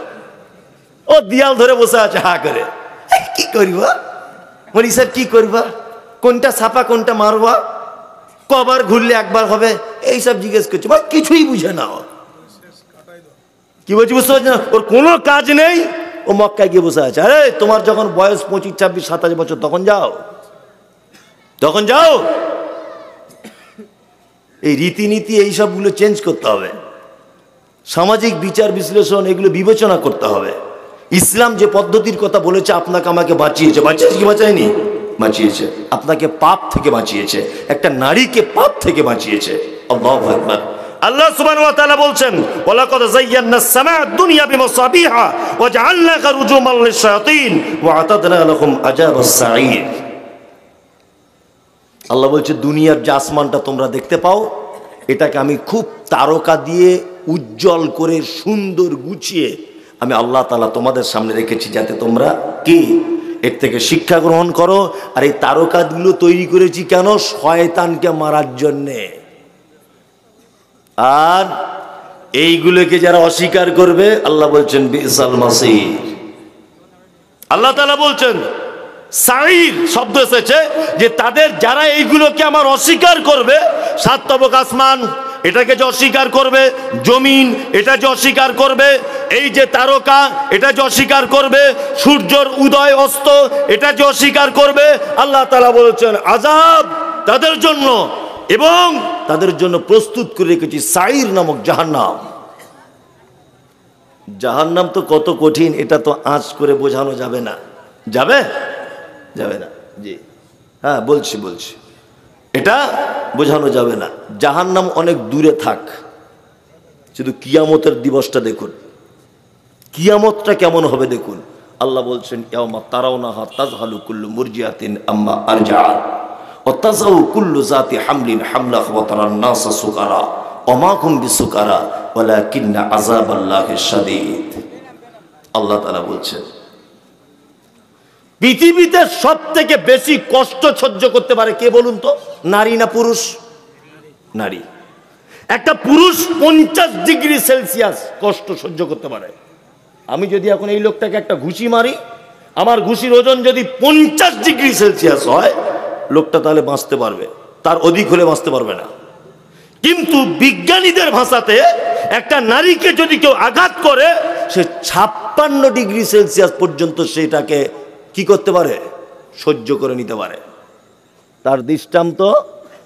ও দিয়াল ধরে বসে আছে হা করে। কি করবা বলি স্যার, কি করবা? কোনটা ছাপা কোনটা মারবা, কবার ঘুরলে একবার হবে, এইসব জিজ্ঞেস করছে, বা কিছুই বুঝে না। কি বলছি বুঝতে পারছি না, ওর কোনো কাজ নেই, ও মক্কায় গিয়ে বসে আছে। আরে তোমার যখন বয়স 25, 26, 27 বছর তখন যাও, তখন যাও। এই রীতিনীতি এইসবগুলো চেঞ্জ করতে হবে, সামাজিক বিচার বিশ্লেষণ এগুলো বিবেচনা করতে হবে। ইসলাম যে পদ্ধতির কথা বলেছে আপনাকে আমাকে বাঁচিয়েছে, বাঁচিয়েছে কি বাঁচায়নি? বাঁচিয়েছে। আপনাকে পাপ থেকে বাঁচিয়েছে, একটা নারীকে পাপ থেকে বাঁচিয়েছে। আল্লাহু আকবার। আল্লাহ সুবহানাহু ওয়া তাআলা বলছেন, ওয়ালাকাদ যায়্যানাস সামাআদ দুনিয়া বিমাসাবিহা ওয়া জাআলনাকা রুজুমান লিশ-শায়াতিন ওয়া আতাদনা লাহুম আযাবাস সাঈর। আল্লাহ বলছে দুনিয়ার যে আসমানটা তোমরা দেখতে পাও, এটাকে আমি খুব তারকা দিয়ে উজ্জ্বল করে সুন্দর গুছিয়ে আমি আল্লাহ তাআলা তোমাদের সামনে রেখেছি, যাতে তোমরা কি এর থেকে শিক্ষা গ্রহণ করো। আর এই তারকাগুলো তৈরি করেছি কেন? শয়তানকে মারার জন্যে। আর এইগুলোকে যারা অস্বীকার করবে, আল্লাহ বলছেন বিসাল মাসির। আল্লাহ তাআলা বলছেন সাঈর শব্দ এসেছে যে তাদের যারা এইগুলোকে আমার অস্বীকার করবে, 7 তবক আসমান এটাকে যে অস্বীকার করবে, জমিন এটা যে অস্বীকার করবে, এই যে তারকা এটা যে অস্বীকার করবে, সূর্যের উদয় অস্ত এটা যে অস্বীকার করবে, আল্লাহ তাআলা বলেছেন আযাব তাদের জন্য, এবং তাদের জন্য প্রস্তুত করে রেখেছি সাঈর নামক জাহান্নাম। জাহান্নাম তো কত কঠিন, এটা তো আঁচ করে বোঝানো যাবে না। যাবে? যাবে না। জি হ্যাঁ, বলছি এটা বোঝানো যাবে না। জাহান্নাম অনেক দূরে থাক, শুধু কিয়ামতের দিবসটা দেখুন, কিয়ামতটা কেমন হবে দেখুন। আল্লাহ বলছেন ইয়াওমা তারাউনাহা তাযহালু কুল্লু মুরজিআতিন আম্মা আরজাআত ওয়া তাযাউ কুল্লু যাতি হামলিন হামলাহা ওয়া তারান নাসা সুকারা ওয়া মা হুম বিসুকারা ওয়ালাকিন্না আযাবাল্লাহি শাদীদ। আল্লাহ তাআলা বলছেন পৃথিবীতে সব থেকে বেশি কষ্ট সহ্য করতে পারে কে বলুন তো? নারী না পুরুষ? নারী। একটা পুরুষ 50 ডিগ্রি সেলসিয়াস কষ্ট সহ্য করতে পারে। আমি যদি এখন এই লোকটাকে একটা ঘুষি মারি, আমার ঘুষির ওজন যদি 50 ডিগ্রি সেলসিয়াস হয়, লোকটা তাহলে বাঁচতে পারবে, তার অধিক হলে বাঁচতে পারবে না। কিন্তু বিজ্ঞানীদের ভাষাতে একটা নারীকে যদি কেউ আঘাত করে, সে 56 ডিগ্রি সেলসিয়াস পর্যন্ত সেটাকে কি করতে পারে? সহ্য করে নিতে পারে। তার দৃষ্টান্ত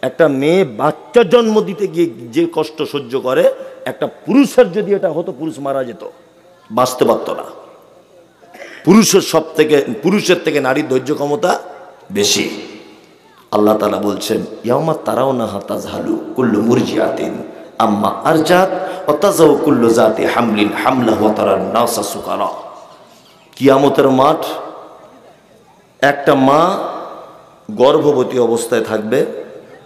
একটা মেয়ে বাচ্চা জন্ম দিতে গিয়ে যে কষ্ট সহ্য করে, একটা পুরুষের যদি এটা হতো, পুরুষ মারা যেত, বাঁচতে পারত না। পুরুষের থেকে নারীর ধৈর্য ক্ষমতা বেশি। আল্লাহ তাআলা বলছেন ইয়াওমা তারাউনাহা তাযহালু কুল্লু মুরজিআতিন আম্মা আরজাত ওয়া তাযাউ কুল্লু যাতি হামলিন হামলাহা ওয়া তারান নাসা সুকারা কিয়ামতের মাঠ, একটা মা গর্ভবতী অবস্থায় থাকবে,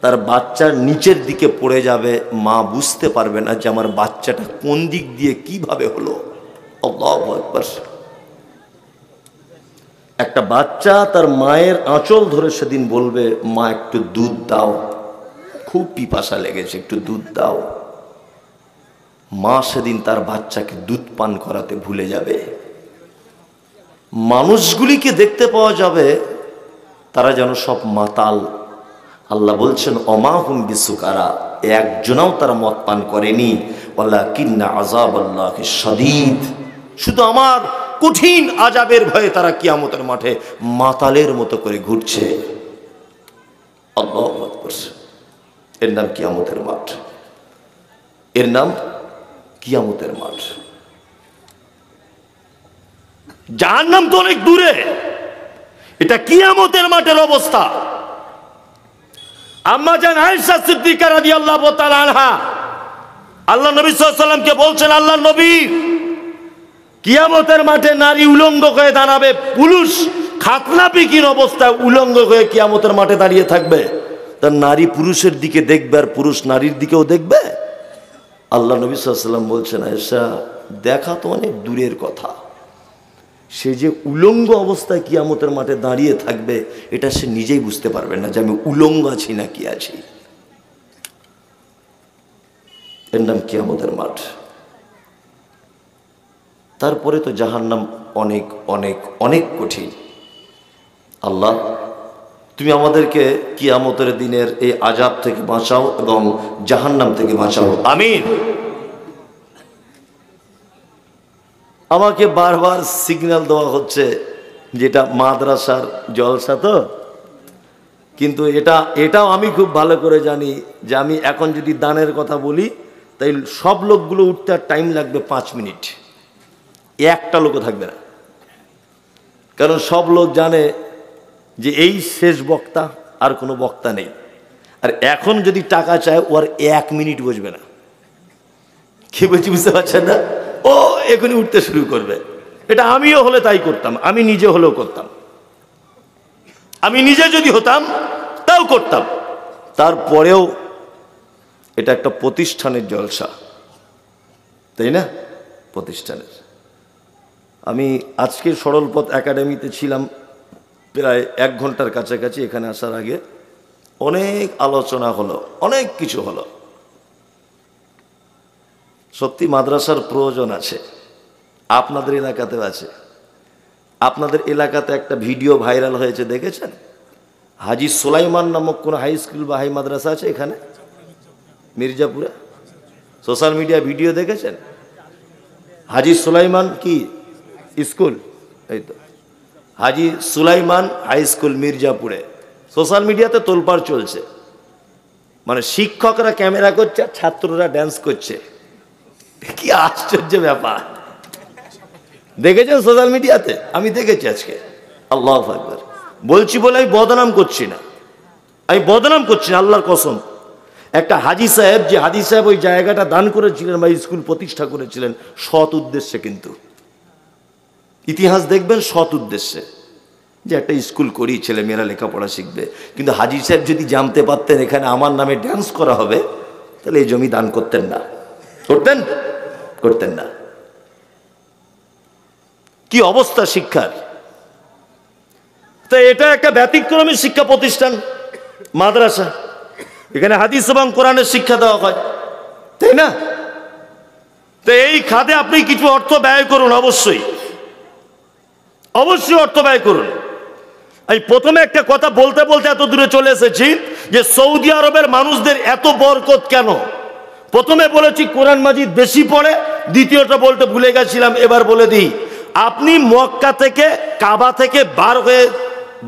তার বাচ্চার নিচের দিকে পড়ে যাবে, মা বুঝতে পারবে না যে আমার বাচ্চাটা কোন দিক দিয়ে কিভাবে হলো। আল্লাহু আকবার। একটা বাচ্চা তার মায়ের আঁচল ধরে সেদিন বলবে, মা একটু দুধ দাও, খুব পিপাসা লেগেছে, একটু দুধ দাও। মা সেদিন তার বাচ্চাকে দুধ পান করাতে ভুলে যাবে। মানুষগুলিকে দেখতে পাওয়া যাবে তারা যেন সব মাতাল। আল্লাহ বলছেন অমাহুম বিসুকারা, একজনাও তারা মদ পান করেনি, ওয়ালাকিন্না আযাবাল্লাহি শাদীদ, শুধু আমার কঠিন আযাবের ভয়ে তারা কিয়ামতের মাঠে মাতালের মতো করে ঘুরছে। আল্লাহু আকবার। এর নাম কিয়ামতের মাঠ, এর নাম কিয়ামতের মাঠ। জাহান্নাম তো অনেক দূরে, এটা কিয়ামতের মাঠের অবস্থা। আম্মা জান আয়েশা সিদ্দিকা রাদিয়াল্লাহু তাআলা আনহা আল্লাহ নবী সাল্লাল্লাহু আলাইহি ওয়াসাল্লামকে বলছেন, আল্লাহর নবী, কিয়ামতের মাঠে নারী উলঙ্গ হয়ে দাঁড়াবে, পুরুষ খাতনাপিকিন অবস্থায় উলঙ্গ হয়ে কিয়ামতের মাঠে দাঁড়িয়ে থাকবে। তার নারী পুরুষের দিকে দেখবে আর পুরুষ নারীর দিকেও দেখবে। আল্লাহ নবী সাল্লাল্লাহু আলাইহি ওয়াসাল্লাম বলছেন, আয়েশা দেখা তো অনেক দূরের কথা, সে যে উলঙ্গ অবস্থায় কিয়ামতের মাঠে দাঁড়িয়ে থাকবে এটা সে নিজেই বুঝতে পারবে না যে আমি উলঙ্গ আছি না কি আছি। এর নাম কিয়ামতের মাঠ। তারপরে তো জাহান্নাম অনেক অনেক অনেক কঠিন। আল্লাহ তুমি আমাদেরকে কিয়ামতের দিনের এই আযাব থেকে বাঁচাও এবং জাহান্নাম থেকে বাঁচাও, আমিন। আমাকে বারবার সিগন্যাল দেওয়া হচ্ছে যেটা মাদ্রাসার জলসা তো, কিন্তু এটাও আমি খুব ভালো করে জানি যে আমি এখন যদি দানের কথা বলি তাই সব লোকগুলো উঠতে আর টাইম লাগবে 5 মিনিট, একটা লোকও থাকবে না। কারণ সব লোক জানে যে এই শেষ বক্তা, আর কোনো বক্তা নেই। আর এখন যদি টাকা চায় ও আর 1 মিনিট বসবে না। কি বলছি বুঝতে পারছেন না? ও এখনই উঠতে শুরু করবে। এটা আমিও হলে তাই করতাম, আমি নিজে হলেও করতাম, আমি নিজে যদি হতাম তাও করতাম। তারপরেও এটা একটা প্রতিষ্ঠানের জলসা, তাই না? প্রতিষ্ঠানের। আমি আজকে সরলপথ একাডেমিতে ছিলাম প্রায় 1 ঘন্টার কাছাকাছি। এখানে আসার আগে অনেক আলোচনা হলো, অনেক কিছু হলো। সত্যি মাদ্রাসার প্রয়োজন আছে, আপনাদের এলাকাতেও আছে। আপনাদের এলাকাতে একটা ভিডিও ভাইরাল হয়েছে, দেখেছেন? হাজী সুলাইমান নামক কোন হাই স্কুল বা হাই মাদ্রাসা আছে এখানে মির্জাপুরে? সোশ্যাল মিডিয়া ভিডিও দেখেছেন? হাজী সুলাইমান কি স্কুল, এই তো হাজী সুলাইমান হাই স্কুল মির্জাপুরে। সোশ্যাল মিডিয়াতে তোলপাড় চলছে, মানে শিক্ষকরা ক্যামেরা করছে আর ছাত্ররা ড্যান্স করছে। কি আশ্চর্য ব্যাপার! দেখেছেন সোশ্যাল মিডিয়াতে? আমি দেখেছি আজকে। আল্লাহু আকবার। বলছি বলে আমি বদনাম করছি না, আমি বদনাম করছি না, আল্লাহর কসম। একটা হাজী সাহেব, যে হাজী সাহেব ওই জায়গাটা দান করেছিলেন বা স্কুল প্রতিষ্ঠা করেছিলেন সৎ উদ্দেশ্যে, কিন্তু ইতিহাস দেখবেন সৎ উদ্দেশ্যে, যে একটা স্কুল করি ছেলেমেয়েরা লেখাপড়া শিখবে। কিন্তু হাজী সাহেব যদি জানতে পারতেন এখানে আমার নামে ড্যান্স করা হবে তাহলে এই জমি দান করতেন না, করতেন না। কি অবস্থা শিক্ষার! তো এটা একটা ব্যতিক্রমী শিক্ষা প্রতিষ্ঠান মাদ্রাসা, এখানে হাদিস এবং কোরআনের শিক্ষা দেওয়া হয়, তাই না? তো এই খাতে আপনি কিছু অর্থ ব্যয় করুন, অবশ্যই অবশ্যই অর্থ ব্যয় করুন। আমি প্রথমে একটা কথা বলতে বলতে এত দূরে চলে এসেছি যে সৌদি আরবের মানুষদের এত বরকত কেন। প্রথমে বলেছি কোরআন মাজিদ বেশি পড়ে, দ্বিতীয়টা বলতে ভুলে গেছিলাম, এবার বলে দিই। আপনি মক্কা থেকে কাবা থেকে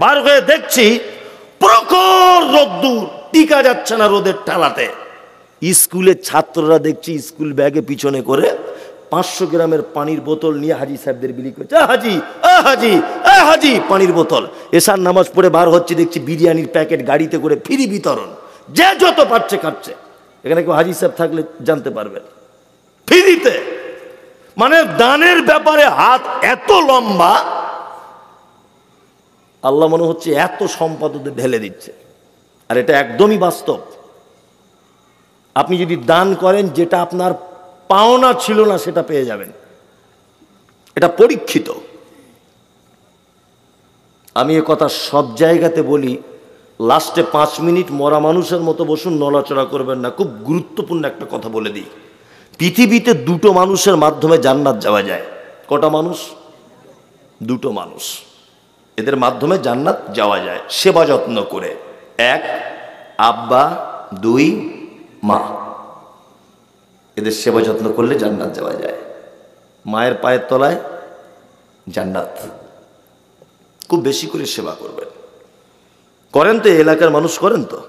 বার হয়ে দেখছি প্রখর রোদ্দুর, টিকা যাচ্ছে না রোদের ঠালাতে। স্কুলের ছাত্ররা দেখছি স্কুল ব্যাগে পিছনে করে 500 গ্রামের পানির বোতল নিয়ে হাজী সাহেবদের বিলি করছে, হাজি হাজি হাজি পানির বোতল। এশার নামাজ পড়ে বার হচ্ছে, দেখছি বিরিয়ানির প্যাকেট গাড়িতে করে ফ্রি বিতরণ, যে যত পারছে খাচ্ছে। এখানে কেউ হাজী সাহেব থাকলে জানতে পারবেন, ফ্রিতে। মানে দানের ব্যাপারে হাত এত লম্বা, আল্লাহ মনে হচ্ছে এত সম্পদ ওদের ঢেলে দিচ্ছে। আর এটা একদমই বাস্তব। আপনি যদি দান করেন, যেটা আপনার পাওনা ছিল না সেটা পেয়ে যাবেন, এটা পরীক্ষিত। আমি এ কথা সব জায়গাতে বলি, লাস্টে 5 মিনিট মরা মানুষের মতো বসুন, নড়াচড়া করবেন না। খুব গুরুত্বপূর্ণ একটা কথা বলে দিই, পৃথিবীতে 2টো মানুষের মাধ্যমে জান্নাত যাওয়া যায়। কটা মানুষ? 2টো মানুষ, এদের মাধ্যমে জান্নাত যাওয়া যায় সেবা যত্ন করে। 1 আব্বা, 2 মা। এদের সেবা যত্ন করলে জান্নাত যাওয়া যায়। মায়ের পায়ের তলায় জান্নাত। খুব বেশি করে সেবা করবেন। করেন তো? এলাকার মানুষ করেন তো?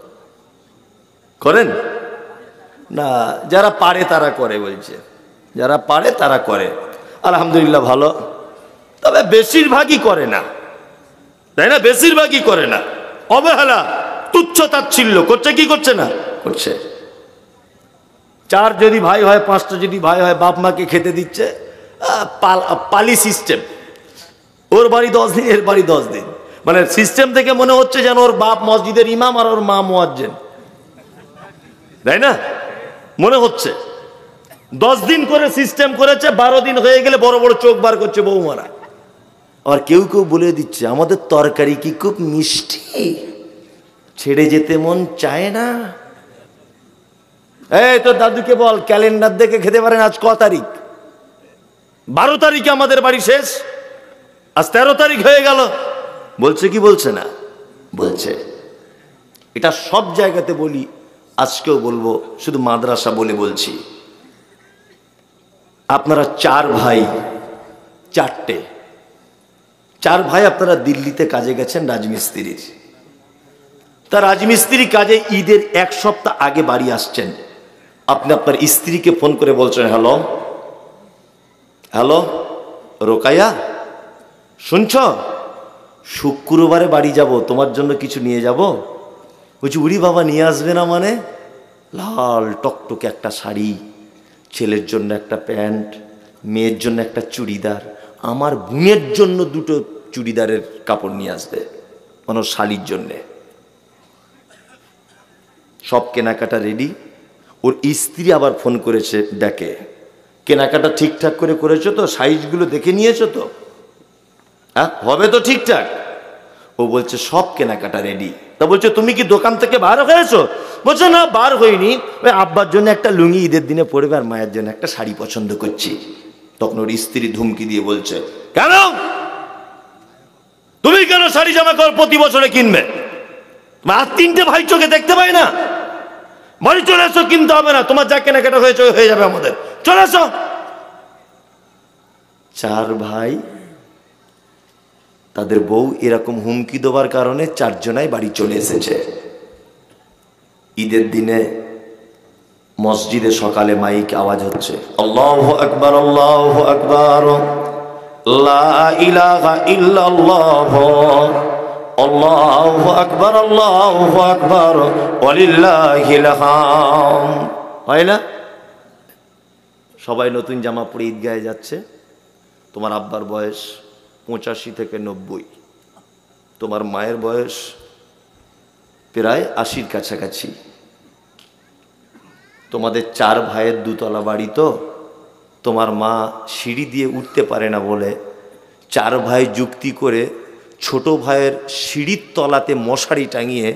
করেন না? যারা পারে তারা করে, বলছে যারা পারে তারা করে, আলহামদুলিল্লাহ ভালো। তবে বেশিরভাগই করে না, তাই না? বেশিরভাগই করে না, অবহেলা, তুচ্ছ তাচ্ছিল্য করছে। কি করছে না? করছে। 4 যদি ভাই হয়, 5টা যদি ভাই হয়, বাপ মাকে খেতে দিচ্ছে, পালি সিস্টেম। ওর বাড়ি 10 দিন, এর বাড়ি 10 দিন। মানে সিস্টেম থেকে মনে হচ্ছে যেন ওর বাপ মসজিদের ইমাম আর ওর মা মুয়াজ্জিন, তাই না? মনে হচ্ছে 10 দিন করে সিস্টেম করেছে, 12 দিন হয়ে গেলে বড় বড় চোখ বার করছে বৌমারা। আর কেউ কেউ বলে দিচ্ছে, আমাদের তরকারি কি খুব মিষ্টি, ছেড়ে যেতে মন চায় না। এই তোর দাদুকে বল, ক্যালেন্ডার দেখে খেতে পারেন আজ ক তারিখ? 12 তারিখে আমাদের বাড়ি শেষ, আজ 13 তারিখ হয়ে গেল। বলছে কি বলছে না? বলছে। এটা সব জায়গাতে বলি, আজকেও বলবো, শুধু মাদ্রাসা বলে বলছি। আপনারা 4 ভাই, 4 ভাই আপনারা দিল্লিতে কাজে গেছেন রাজমিস্ত্রির। তা রাজমিস্ত্রি কাজে ঈদের 1 সপ্তাহ আগে বাড়ি আসছেন। আপনি আপনার স্ত্রীকে ফোন করে বলছেন, হ্যালো হ্যালো রোকাইয়া, শুনছ? শুক্রবারে বাড়ি যাব, তোমার জন্য কিছু নিয়ে যাব। বলছি, উড়ি বাবা, নিয়ে আসবে না মানে? লাল টকটকে একটা শাড়ি, ছেলের জন্য একটা প্যান্ট, মেয়ের জন্য একটা চুড়িদার, আমার বোনের জন্য 2টো চুড়িদারের কাপড় নিয়ে আসবে, মানে শালির জন্যে। সব কেনাকাটা রেডি। ওর স্ত্রী আবার ফোন করেছে, দেখে কেনাকাটা ঠিকঠাক করে করেছো তো? সাইজগুলো দেখে নিয়েছো তো? হ্যাঁ, হবে তো ঠিকঠাক? ও বলছে সব কেনাকাটা রেডি। তা বলছে, তুমি কি দোকান থেকে বার হয়েছো? বলছে, না বার হইনি, ওই আব্বার জন্য একটা লুঙ্গি ঈদের দিনে পরবে, আর মায়ের জন্য একটা শাড়ি পছন্দ করছি। তখন ওর স্ত্রী ধুমকি দিয়ে বলছে, কেন তুমি কেন শাড়ি জামা কাপড় প্রতি বছরে কিনবে? আর 3টে ভাই চোখে দেখতে পাই না? বাড়ি চলে এসো, কিনতে হবে না, তোমার যা কেনাকাটা হয়েছে হয়ে যাবে, আমাদের চলে এসো। 4 ভাই, তাদের বউ এরকম হুমকি দেওয়ার কারণে 4 জনাই বাড়ি চলে এসেছে। ঈদের দিনে মসজিদে সকালে মাইক আওয়াজ হচ্ছে, আল্লাহু আকবার, আল্লাহু আকবার, লা ইলাহা ইল্লাল্লাহ, আল্লাহু আকবার, আল্লাহু আকবার, ওয়ালিল্লাহিল হামদ। হয় না? সবাই নতুন জামা পরে ঈদগাহে যাচ্ছে। তোমার আব্বার বয়স 85 থেকে 90, তোমার মায়ের বয়স প্রায় 80-র কাছাকাছি। তোমাদের 4 ভাইয়ের 2 তলা বাড়ি, তো তোমার মা সিঁড়ি দিয়ে উঠতে পারে না বলে 4 ভাই যুক্তি করে ছোট ভাইয়ের সিঁড়ির তলাতে মশারি টাঙিয়ে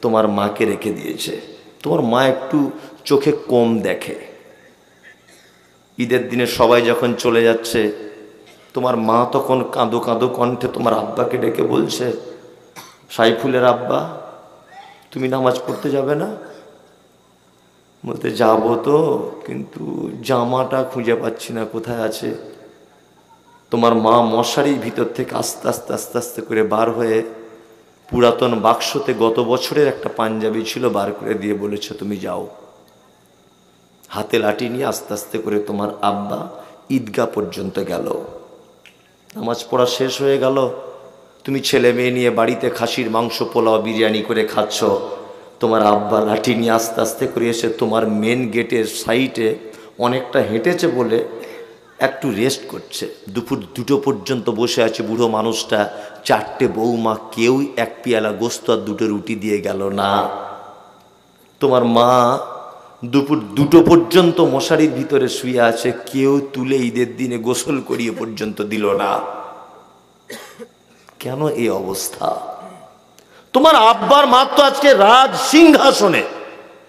তোমার মাকে রেখে দিয়েছে। তোমার মা একটু চোখে কম দেখে। ঈদের দিনে সবাই যখন চলে যাচ্ছে, তোমার মা তখন কাঁদো কাঁদো কণ্ঠে তোমার আব্বাকে ডেকে বলছে, সাইফুলের আব্বা, তুমি নামাজ পড়তে যাবে না? বলতে, যাবো তো, কিন্তু জামাটা খুঁজে পাচ্ছি না, কোথায় আছে। তোমার মা মশারির ভিতর থেকে আস্তে আস্তে আস্তে আস্তে করে বার হয়ে পুরাতন বাক্সতে গত বছরের একটা পাঞ্জাবি ছিল, বার করে দিয়ে বলেছে, তুমি যাও। হাতে লাঠি নিয়ে আস্তে আস্তে করে তোমার আব্বা ঈদগাহ পর্যন্ত গেল। নামাজ পড়া শেষ হয়ে গেল, তুমি ছেলে মেয়ে নিয়ে বাড়িতে খাসির মাংস, পোলাও, বিরিয়ানি করে খাচ্ছ। তোমার আব্বা লাঠি নিয়ে আস্তে আস্তে করে এসে তোমার মেন গেটের সাইডে অনেকটা হেঁটেছে বলে একটু রেস্ট করছে, দুপুর 2টো পর্যন্ত বসে আছে বুড়ো মানুষটা। 4টে বৌমা, কেউ এক পেয়ালা গোস্ত আর 2টো রুটি দিয়ে গেল না। তোমার মা দুপুর 2টো পর্যন্ত মশারির ভিতরে শুয়ে আছে, কেউ তুলে ঈদের দিনে গোসল করিয়ে পর্যন্ত দিল না। কেন এই অবস্থা? তোমার আব্বার মা তো আজকে রাজ সিংহাসনে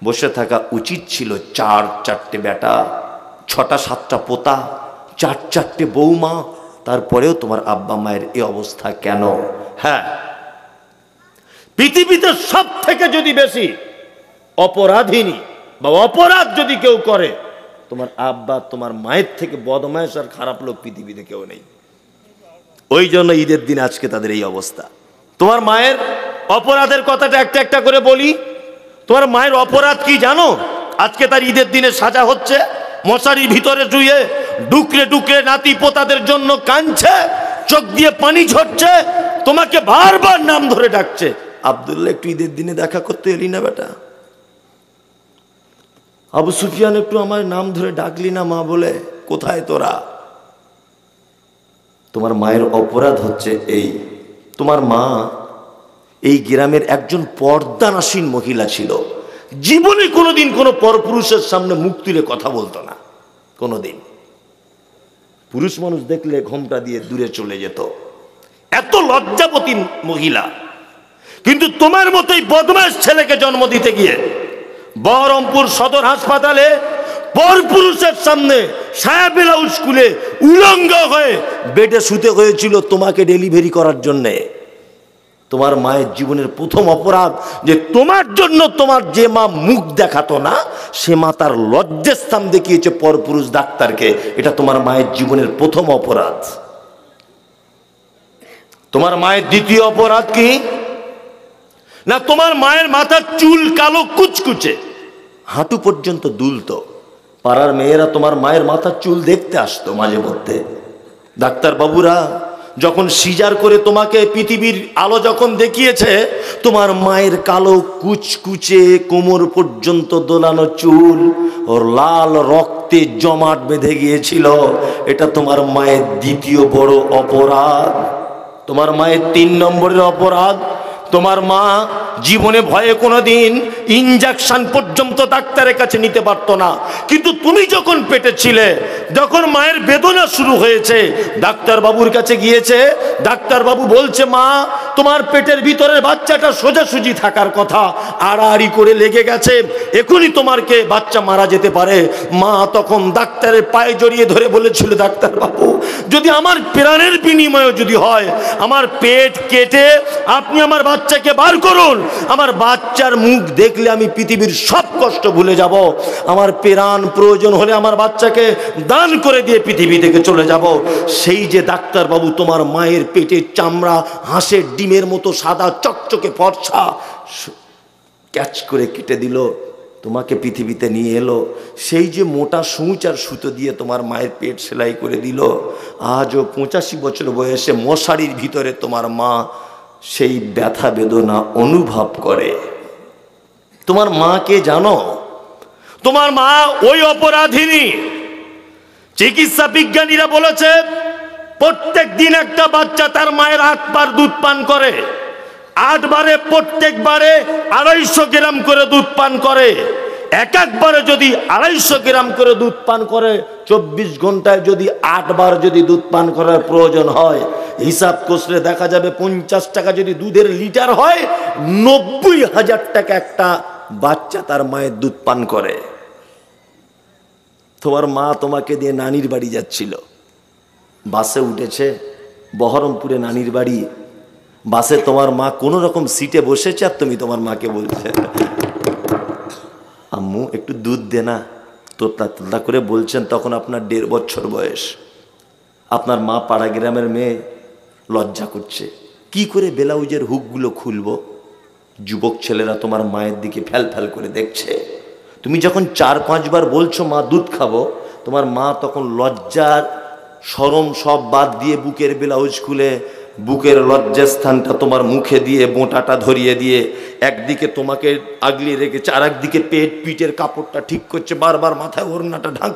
বসে থাকা উচিত ছিল। 4টে বেটা, 6টা-7টা পোতা, 4টে বৌমা, তারপরেও তোমার আব্বা মায়ের এই অবস্থা কেন? হ্যাঁ, পৃথিবীতে সব থেকে যদি বেশি অপরাধিনী বা অপরাধ যদি কেউ করে, তোমার আব্বা তোমার মায়ের থেকে বদমায়েশ আর খারাপ লোক পৃথিবীতে কেউ নেই। ওই জন্য ঈদের দিন আজকে তাদের এই অবস্থা। তোমার মায়ের অপরাধের কথাটা একটা একটা করে বলি। তোমার মায়ের অপরাধ কি জানো? আজকে তার ঈদের দিনে সাজা হচ্ছে, মশারির ভিতরে শুয়ে ডুকরে ডুকরে নাতি পোতাদের জন্য কাঁদছে, চোখ দিয়ে পানি ঝরছে, তোমাকে বারবার নাম ধরে ডাকছে, আব্দুল্লাহ একটু ঈদের দিনে দেখা করতে এলি না বেটা? আবু সুফিয়ান একটু আমার নাম ধরে ডাকলি না মা বলে? কোথায় তোরা? তোমার মায়ের অপরাধ হচ্ছে এই, তোমার মা এই গ্রামের একজন পর্দানাসীন মহিলা ছিল। জীবনে কোনোদিন কোনো পরপুরুষের সামনে মুখ তুলে কথা বলতো না, কোনোদিন। পুরুষ মানুষ দেখলে ঘোমটা দিয়ে দূরে চলে যেত, এত লজ্জাবতী মহিলা। কিন্তু তোমার মতোই বদমাশ ছেলেকে জন্ম দিতে গিয়ে বহরমপুর সদর হাসপাতালে পরপুরুষের সামনে সায়া ব্লাউজ খুলে উলঙ্গ হয়ে বেডে শুতে হয়েছিল তোমাকে ডেলিভারি করার জন্যে। তোমার মায়ের জীবনের প্রথম অপরাধ যে তোমার জন্য তোমার যে মা মুখ দেখাতো না, সে মা তার লজ্জাস্থান দেখিয়েছে পরপুরুষ ডাক্তারকে। এটা তোমার মায়ের জীবনের প্রথম অপরাধ। তোমার মায়ের দ্বিতীয় অপরাধ কি না? তোমার মায়ের মাথার চুল কালো কুচকুচে, হাঁটু পর্যন্ত দুলতো। পাড়ার মেয়েরা তোমার মায়ের মাথার চুল দেখতে আসতো মাঝে মধ্যে। ডাক্তার বাবুরা যখন সিজার করে তোমাকে পৃথিবীর আলো যখন দেখিয়েছে, তোমার মায়ের কালো কুচকুচে কোমর পর্যন্ত দোলানো চুল ওর লাল রক্তে জমাট বেঁধে গিয়েছিল। এটা তোমার মায়ের দ্বিতীয় বড় অপরাধ। তোমার মায়ের 3 নম্বরের অপরাধ, তোমার মা জীবনে ভয়ে কোনোদিন ইনজেকশন পর্যন্ত ডাক্তারের কাছে নিতে পারতো না। কিন্তু তুমি যখন পেটে ছিলে, যখন মায়ের বেদনা শুরু হয়েছে, ডাক্তার বাবুর কাছে গিয়েছে। ডাক্তার বাবু বলছে, মা তোমার পেটের ভিতরের বাচ্চাটা সোজাসুজি থাকার কথা, আড়াআড়ি করে লেগে গেছে, এখনই তোমারকে বাচ্চা মারা যেতে পারে। মা তখন ডাক্তারের পায়ে জড়িয়ে ধরে বলেছিল, ডাক্তার বাবু যদি আমার প্রাণের বিনিময়ে যদি হয়, আমার পেট কেটে আপনি আমার বাচ্চাকে বার করুন। আমার বাচ্চার মুখ দেখলে আমি পৃথিবীর সব কষ্ট ভুলে যাব। আমার প্রাণ প্রয়োজন হলে আমার বাচ্চাকে দান করে দিয়ে পৃথিবী থেকে চলে যাব। সেই যে ডাক্তার বাবু তোমার মায়ের পেটের চামড়া হাঁসের ডিমের মতো সাদা চকচকে ফর্সা ক্যাচ করে কেটে দিল, তোমাকে পৃথিবীতে নিয়ে এলো, সেই যে মোটা সূচ আর সুতো দিয়ে তোমার মায়ের পেট সেলাই করে দিল, আজও 85 বছর বয়সে মশারির ভিতরে তোমার মা সেই ব্যথা বেদনা অনুভব করে। তোমার মাকে জানো? তোমার মা ওই অপরাধিনী। চিকিৎসা বিজ্ঞানীরা বলেছে প্রত্যেক দিন একটা বাচ্চা তার মায়ের 8 বার দুধ পান করে। 8 বারে প্রত্যেকবারে 250 গ্রাম করে দুধ পান করে। একবারে যদি 250 গ্রাম করে দুধ পান করে, 24 ঘন্টায় যদি 8 বার যদি দুধ পান করার প্রয়োজন হয়, হিসাব করলে দেখা যাবে 50 টাকা যদি দুধের লিটার হয়, 90,000 টাকা একটা বাচ্চা তার মায়ের দুধ পান করে। তোমার মা তোমাকে দিয়ে নানির বাড়ি যাচ্ছিল, বাসে উঠেছে, বহরমপুরে নানির বাড়ি। বাসে তোমার মা কোন রকম সিটে বসেছে, আর তুমি তোমার মাকে বলছে, আম্মু একটু দুধ দে না। তোতা করে বলছেন, তখন আপনার 1.5 বছর বয়স। আপনার মা পাড়া গ্রামের মেয়ে, লজ্জা করছে, কি করে ব্লাউজের হুকগুলো খুলবো। যুবক ছেলেরা তোমার মায়ের দিকে ফ্যাল ফ্যাল করে দেখছে। তুমি যখন 4-5 বার বলছো মা দুধ খাবো, তোমার মা তখন লজ্জার শরম সব বাদ দিয়ে বুকের ব্লাউজ খুলে বুকের লজ্জাস্থানটা তোমার মুখে দিয়ে বোঁটাটা ধরিয়ে দিয়ে একদিকে তোমাকে আগলিয়ে রেখেছে, আর একদিকে পিঠের কাপড়টা ঠিক করছে, বারবার মাথায় ওড়নাটা ঢাক